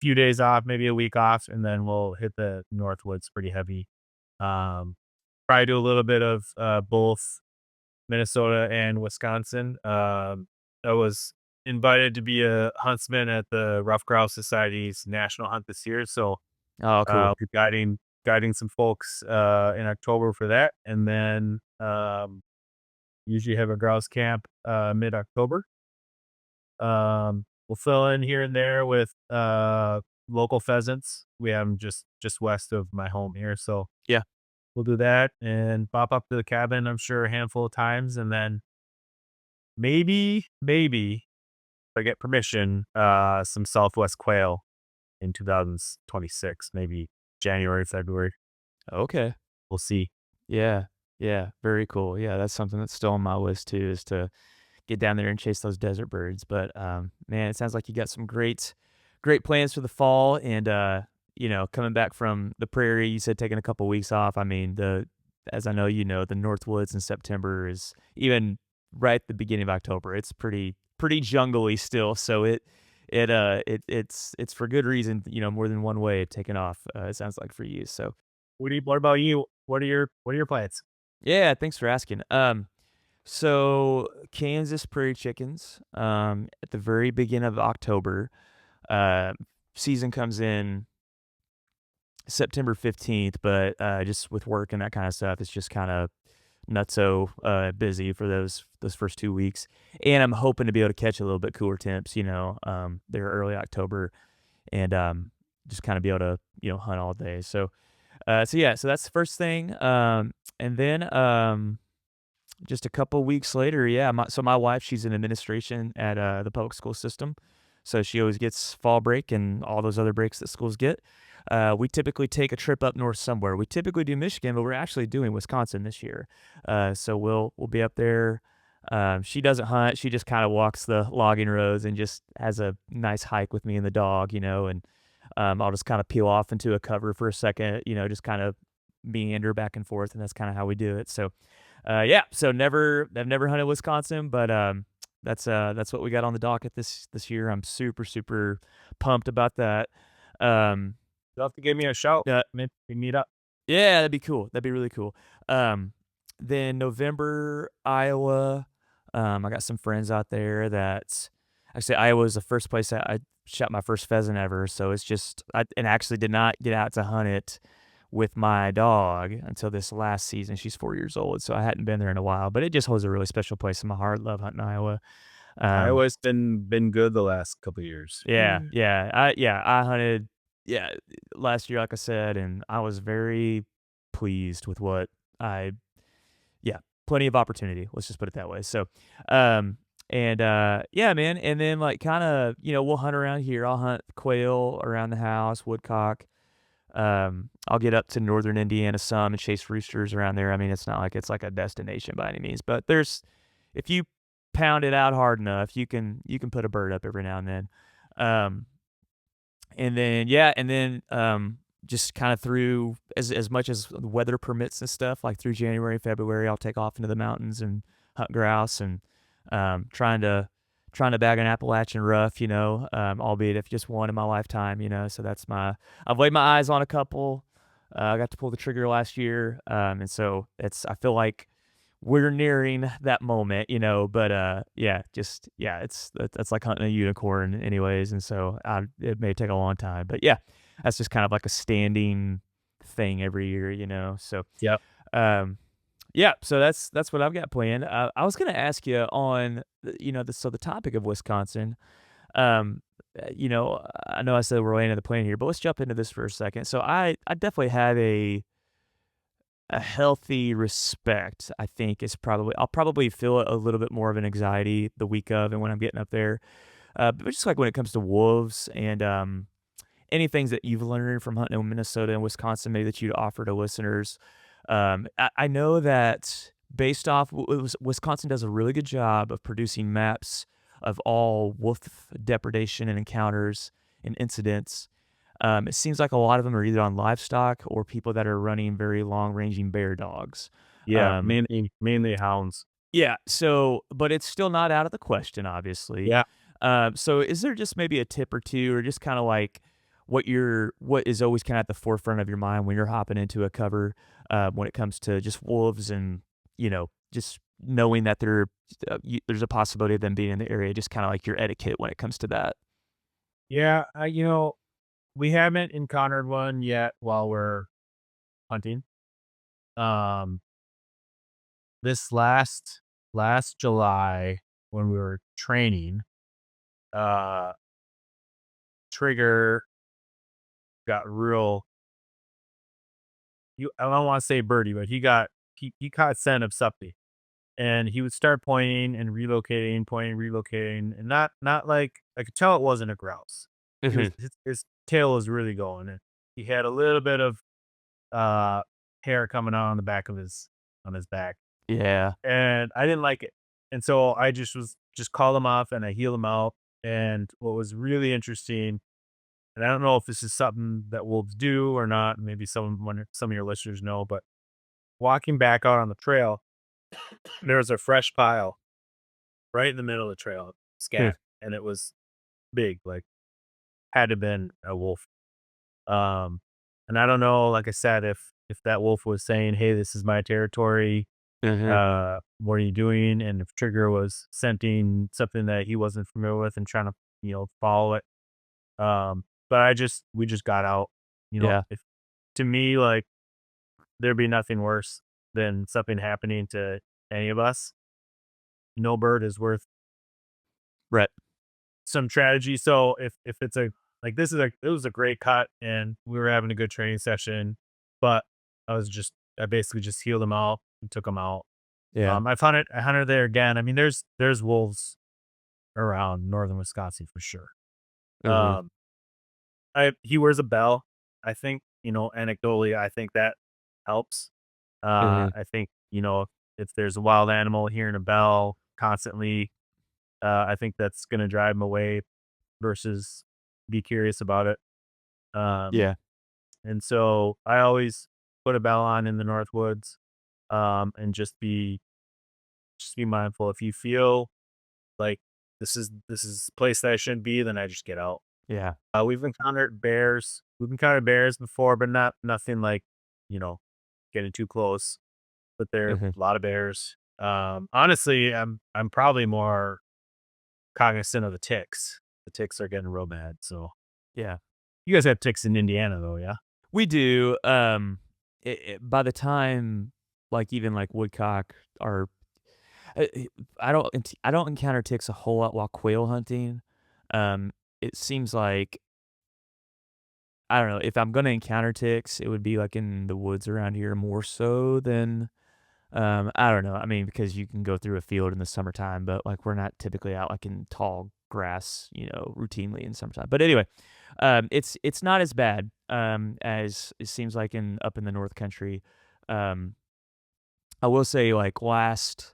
few days off, maybe a week off, and then we'll hit the Northwoods pretty heavy. Um, Probably do a little bit of both Minnesota and Wisconsin. I was invited to be a huntsman at the Rough Grouse Society's national hunt this year, so Oh, cool. be guiding some folks in October for that, and then usually have a grouse camp mid October. We'll fill in here and there with local pheasants. We have 'em just west of my home here, so Yeah. we'll do that and pop up to the cabin. I'm sure a handful of times, and then maybe if I get permission, some Southwest quail in 2026, maybe January, February. Okay. We'll see. Yeah. Yeah. Very cool. Yeah, that's something that's still on my list too, is to get down there and chase those desert birds. But man, it sounds like you got some great plans for the fall. And coming back from the prairie, you said taking a couple weeks off. I mean, the as I know the Northwoods in September is even right at the beginning of October. It's pretty jungly still. So it's for good reason. More than one way of taking off. It sounds like for you. So What about you? What are your plans? yeah, thanks for asking. So Kansas prairie chickens, at the very beginning of October, uh, season comes in September 15th, but just with work and that kind of stuff, it's just kind of nutso busy for those first 2 weeks. And I'm hoping to be able to catch a little bit cooler temps, there early October, and just kind of be able to hunt all day. So yeah, so that's the first thing. And then just a couple weeks later, yeah, my wife, she's in administration at, the public school system, so she always gets fall break and all those other breaks that schools get. We typically take a trip up north somewhere. We typically do Michigan, but we're actually doing Wisconsin this year. So we'll be up there. She doesn't hunt, she just kinda walks the logging roads and just has a nice hike with me and the dog, and, I'll just kinda peel off into a cover for a second, just kind of meander back and forth, and that's kinda how we do it. So yeah, so I've never hunted Wisconsin, but that's what we got on the docket this year. I'm super pumped about that. Um, You'll have to give me a shout. yeah, Maybe we meet up. yeah, that'd be cool. That'd be really cool. Um, then November, Iowa. I got some friends out there that actually Iowa was the first place that I shot my first pheasant ever. So it's just and actually did not get out to hunt it with my dog until this last season. She's 4 years old, so I hadn't been there in a while. But it just holds a really special place in my heart. Love hunting Iowa. Um, Iowa's been good the last couple of years. yeah, I hunted yeah last year, like I said, and I was very pleased with what I yeah, plenty of opportunity. Let's just put it that way. So, um, and yeah, man, and then like kind of we'll hunt around here. I'll hunt quail around the house, woodcock. I'll get up to northern Indiana some and chase roosters around there. I mean, it's not like it's like a destination by any means, but if you pound it out hard enough, you can put a bird up every now and then. Um, and then yeah, and then just kind of through as much as the weather permits and stuff, like through January, February, I'll take off into the mountains and hunt grouse and trying to bag an Appalachian rough, albeit if just one in my lifetime. So I've laid my eyes on a couple. I got to pull the trigger last year, and so I feel like we're nearing that moment, but, yeah, just yeah, that's like hunting a unicorn anyways, and so, it may take a long time, but yeah, that's just kind of like a standing thing every year, so, Yep. um, yeah, so that's what I've got planned. I was gonna ask you on, the topic of Wisconsin, um, I know I said we're laying in the plane here, but let's jump into this for a second. So I definitely have a healthy respect, I think is probably I'll probably feel a little bit more of an anxiety the week of and when I'm getting up there. But just like when it comes to wolves and any things that you've learned from hunting in Minnesota and Wisconsin, maybe that you'd offer to listeners. I know that based off Wisconsin does a really good job of producing maps of all wolf depredation and encounters and incidents. It seems like a lot of them are either on livestock or people that are running very long-ranging bear dogs. Yeah, Um, mainly hounds. yeah, so but it's still not out of the question, obviously. Yeah. So is there just maybe a tip or 2 or just kinda like what is always kinda at the forefront of your mind when you're hopping into a cover, when it comes to just wolves and, just knowing that there's a possibility of them being in the area, just kinda like your etiquette when it comes to that? Yeah, we haven't encountered one yet while we're hunting. Um, this last July when we were training, uh, Trigger got real I don't wanna say birdie, but he caught scent of something, and he would start pointing, relocating, and not like I could tell it wasn't a grouse. He was Mhm. his tail was really going, and he had a little bit of, uh, hair coming out on the back of on his back, Yeah. and I didn't like it, and so I just called him off, and I healed him out, and what was really interesting, and I don't know if this is something that wolves do or not, maybe some of your listeners know, but walking back out on the trail, there was a fresh pile right in the middle of the trail, Hmm. scat, and it was big, like, had to been a wolf. Um, and I don't know, like I said, if that wolf was saying, "Hey, this is my territory, Mhm. what are you doing?" And if Trigger was scenting something that he wasn't familiar with and trying to, follow it. But we just got out, Yeah. if to me, like, there'd be nothing worse than something happening to any of us. No bird is worth Right. some tragedy. So if it's a like this is a it was a great cut and we were having a good training session, but I basically just healed them out and took them out. Yeah. I hunted there again. I mean, there's wolves around northern Wisconsin for sure. Mhm. Um, he wears a bell. I think anecdotally, I think that helps. Mhm. I think if there's a wild animal hearing a bell constantly, I think that's gonna drive him away versus be curious about it. Um, Yeah. and so I always put a bell on in the Northwoods, and just be mindful. If you feel like this is a place that I shouldn't be, then I just get out. Yeah. We've encountered bears. We've encountered bears before, but nothing like you know getting too close. But there are Mhm. a lot of bears. Honestly, I'm probably more cognizant of the ticks. The ticks are getting real bad. So Yeah. you guys have ticks in Indiana, though, yeah? We do, by the time, like, even, like, woodcock are I don't encounter ticks a whole lot while quail hunting. It seems like I don't know, if I'm gonna encounter ticks, it would be, like, in the woods around here more so than, I don't know, I mean, because you can go through a field in the summertime, but, like, we're not typically out, like, in tall grass, routinely in summertime. But anyway, it's not as bad, as it seems like up in the North Country. Um, I will say, like, last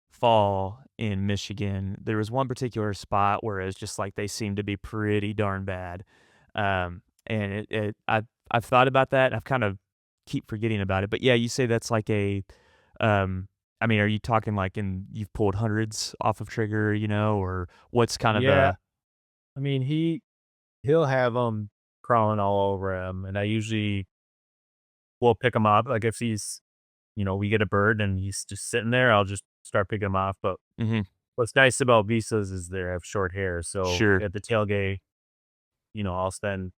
fall in Michigan, there was one particular spot where it's just like they seemed to be pretty darn bad. And I've thought about that. I've kind of keep forgetting about it. But yeah, you say that's like um, I mean, are you talking like you've pulled hundreds off of trigger, or what's kind of Yeah. the, I mean, he'll have them crawling all over him, and I usually we'll pick him up. Like if we get a bird and he's just sitting there, I'll just start picking him off. But Mhm. what's nice about Vizslas is they have short hair. So Sure. at the tailgate, I'll spend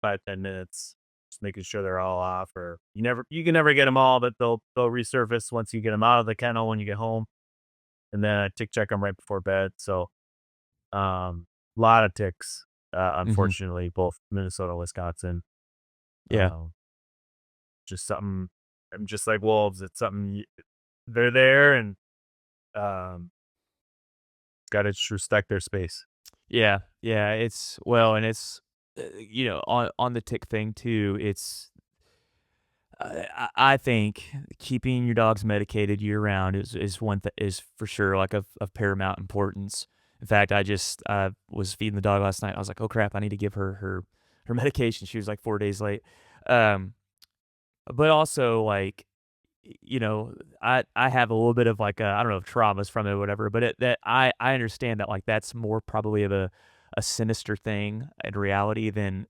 5-10 minutes just making sure they're all off. Or you can never get them all, but they'll resurface once you get them out of the kennel when you get home. And then I tick check them right before bed. So a lot of ticks, Mhm. unfortunately, both Minnesota, Wisconsin. Yeah. Um, just something. I'm just like wolves. It's something they're there, and um, got to just respect their space. Yeah. Yeah, it's well, and it's, on the tick thing too, it's I think keeping your dogs medicated year round is one that is for sure like of paramount importance. In fact, I just was feeding the dog last night. I was like, "Oh crap, I need to give her her medication." She was like 4 days late. Um, but also like I have a little bit of like I don't know, traumas from it or whatever, but that I understand that like that's more probably of a sinister thing in reality than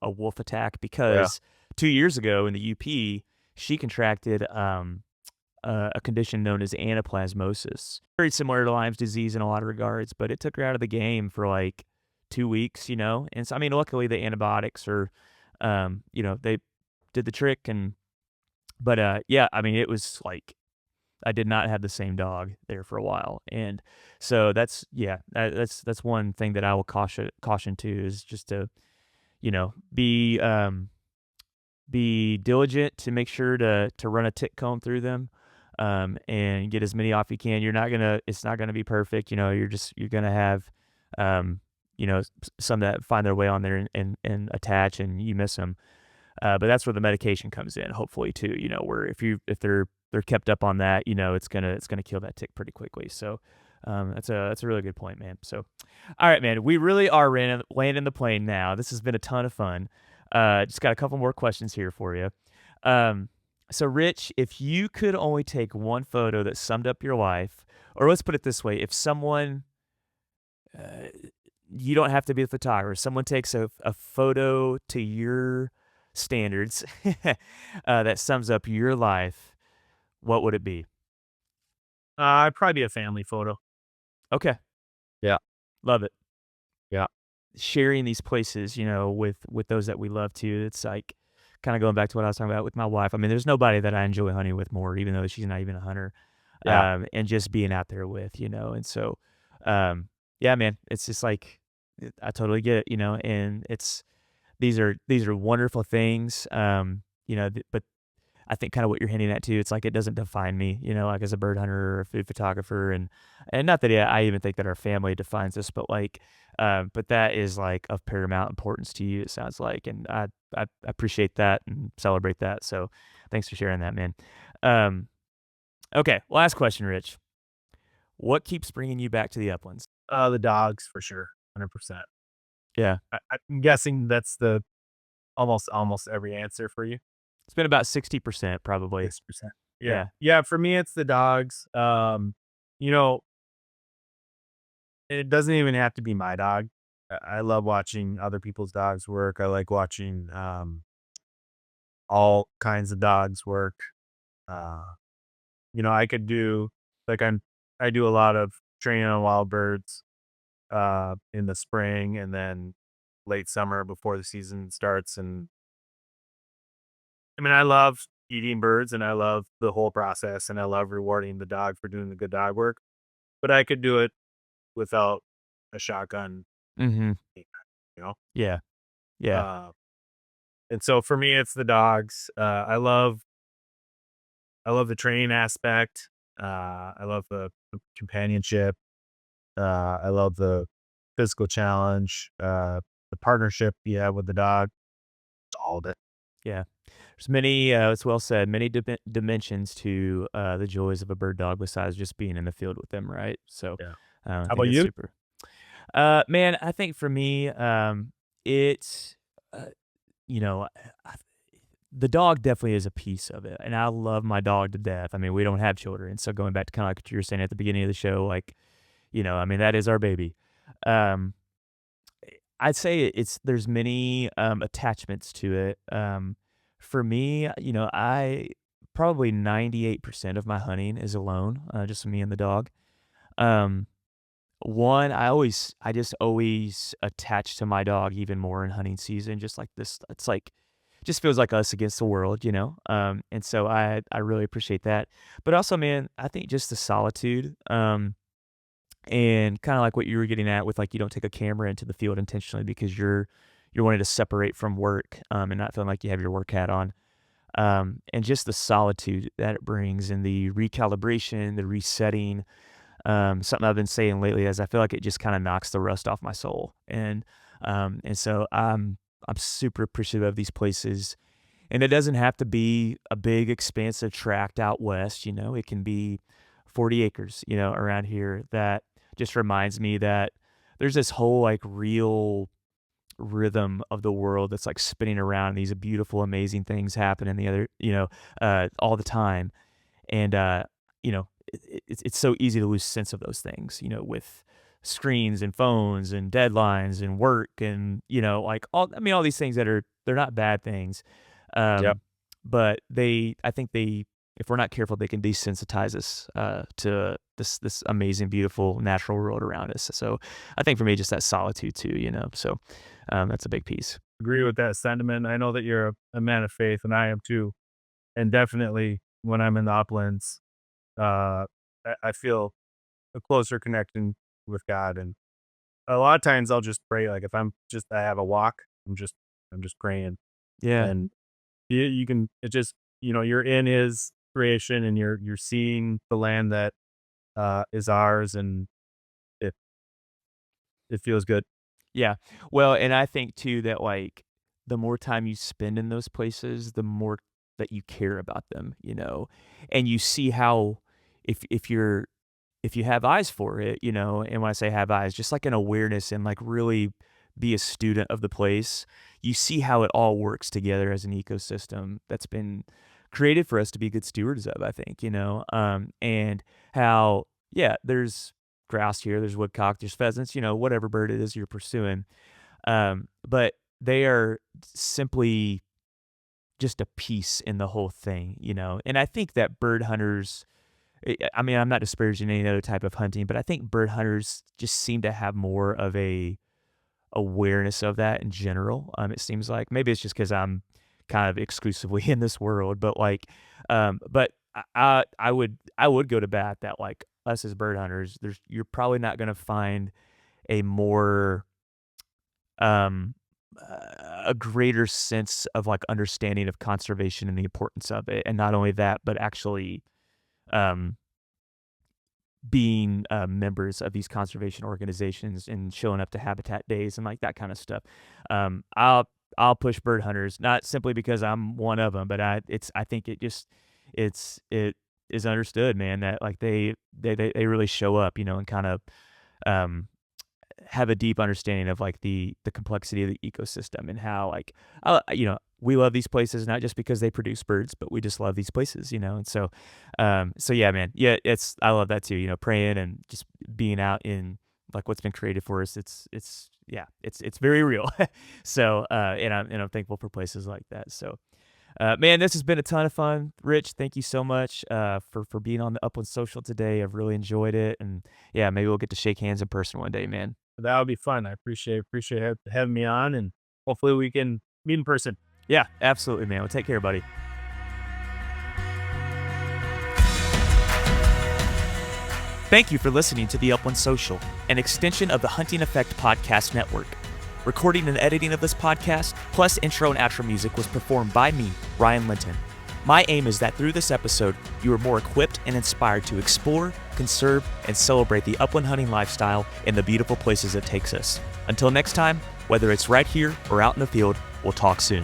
a wolf attack Yeah, because 2 years ago in the UP she contracted a condition known as anaplasmosis, very similar to Lyme's disease in a lot of regards, but it took her out of the game for like 2 weeks, and so I mean luckily the antibiotics are they did the trick and but, yeah, I mean, it was like I did not have the same dog there for a while, and so that's yeah, that's one thing that I will caution too is just to, be diligent to make sure to run a tick comb through them, and get as many off you can. It's not gonna be perfect, you're gonna have, some that find their way on there and attach and you miss them. But that's where the medication comes in, hopefully too. Where if they're kept up on that, it's gonna kill that tick pretty quickly. So that's a really good point, man. So, all right, man, we really are landing the plane now. This has been a ton of fun. Just got a couple more questions here for you. Um, so, Rich, if you could only take one photo that summed up your life, or let's put it this way, if someone uh, you don't have to be a photographer. Someone takes a photo to your standards that sums up your life. What would it be? I'd probably be a family photo. Okay, Yeah, love it. yeah, Sharing these places, with those that we love too. It's like kind of going back to what I was talking about with my wife. I mean, there's nobody that I enjoy hunting with more, even though she's not even a hunter. yeah. And just being out there with, and so, yeah, man, it's just like I totally get it, and it's these are wonderful things, but I think kinda what you're hinting at too, it's like it doesn't define me, like as a bird hunter or a food photographer, and not that I even think that our family defines us, but like, but that is like of paramount importance to you, it sounds like, and I appreciate that and celebrate that. So thanks for sharing that, man. Um, okay, last question, Rich. What keeps bringing you back to the uplands? The dogs for sure, 100%. Yeah, I'm guessing that's the almost every answer for you. it's been about 60% probably. 6%. Yeah. Yeah. Yeah, for me, it's the dogs. You know, it doesn't even have to be my dog. I love watching other people's dogs work. I like watching, all kinds of dogs work. Uh, I could do like I do a lot of training on wild birds, in the spring and then late summer before the season starts. And I mean, I love eating birds and I love the whole process and I love rewarding the dog for doing the good dog work, but I could do it without a shotgun, Mhm. you know? Yeah. Yeah. Uh, and so for me, it's the dogs. I love the training aspect. I love the companionship. I love the physical challenge, the partnership you have with the dog. It's all of it. Yeah. There's many, it's well said, many dimensions to the joys of a bird dog besides just being in the field with them, right? So Yeah. I How think about that's you? super. Man, I think for me, it's, uh, you know, I, the dog definitely is a piece of it. And I love my dog to death. I mean, we don't have children. So going back to kind of like what you were saying at the beginning of the show, like, I mean, that is our baby. Um, I'd say there's many attachments to it. for me, I probably 98% of my hunting is alone, just me and the dog. Um, I just always attach to my dog even more in hunting season, just like this. It's like, just feels like us against the world. And so I really appreciate that. But also, man, I think just the solitude, and kind of like what you were getting at with like you don't take a camera into the field intentionally because you're wanting to separate from work, and not feeling like you have your work hat on. And just the solitude that it brings and the recalibration, the resetting. Something I've been saying lately is I feel like it just kind of knocks the rust off my soul. And so I'm super appreciative of these places. And it doesn't have to be a big, expansive tract out west. It can be 40 acres, around here that just reminds me that there's this whole like real rhythm of the world that's like spinning around. These beautiful, amazing things happen in the other, all the time. And, it's so easy to lose sense of those things, with screens and phones and deadlines and work and, like all these things they're not bad things. Yep. Um, but I think if we're not careful, they can desensitize us, to this amazing, beautiful natural world around us. So I think for me, just that solitude too. So, that's a big piece. Agree with that sentiment. I know that you're a man of faith, and I am too. And definitely when I'm in the uplands, I feel a closer connection with God. And a lot of times I'll just pray. Like if I have a walk, I'm just praying. Yeah. And you can, it just, you're in his creation and you're seeing the land that, is ours. And it, it feels good. Yeah. Well, and I think too that like the more time you spend in those places, the more that you care about them. And you see how if if you have eyes for it, and when I say have eyes, just like an awareness and like really be a student of the place, you see how it all works together as an ecosystem that's been created for us to be good stewards of, I think. And how, yeah, there's grouse here, there's woodcock, there's pheasants, whatever bird it is you're pursuing. But they are simply just a piece in the whole thing. And I think that bird hunters, I mean, I'm not disparaging any other type of hunting, but I think bird hunters just seem to have more of a awareness of that in general. It seems like maybe it's just because I'm kind of exclusively in this world, but like, but I would go to bat that like us as bird hunters, you're probably not going to find a more um a greater sense of like understanding of conservation and the importance of it, and not only that, but actually um being, members of these conservation organizations and showing up to habitat days and like that kind of stuff. I'll push bird hunters, not simply because I'm one of them, but I think it is understood, man, that like they really show up, and kind of um have a deep understanding of like the complexity of the ecosystem and how like we love these places not just because they produce birds, but we just love these places. And so yeah, man, yeah, I love that too, praying and just being out in like what's been created for us. It's yeah, it's very real. So and I'm thankful for places like that. So man, this has been a ton of fun. Rich, thank you so much for being on the Upland Social today. I've really enjoyed it, and yeah, maybe we'll get to shake hands in person one day, man. That would be fun. I appreciate having me on, and hopefully we can meet in person. Yeah, absolutely, man. Well, take care, buddy. Thank you for listening to the Upland Social, an extension of the Hunting Effect Podcast Network. Recording and editing of this podcast, plus intro and outro music, was performed by me, Ryan Linton. My aim is that through this episode, you are more equipped and inspired to explore, conserve, and celebrate the upland hunting lifestyle and the beautiful places it takes us. Until next time, whether it's right here or out in the field, we'll talk soon.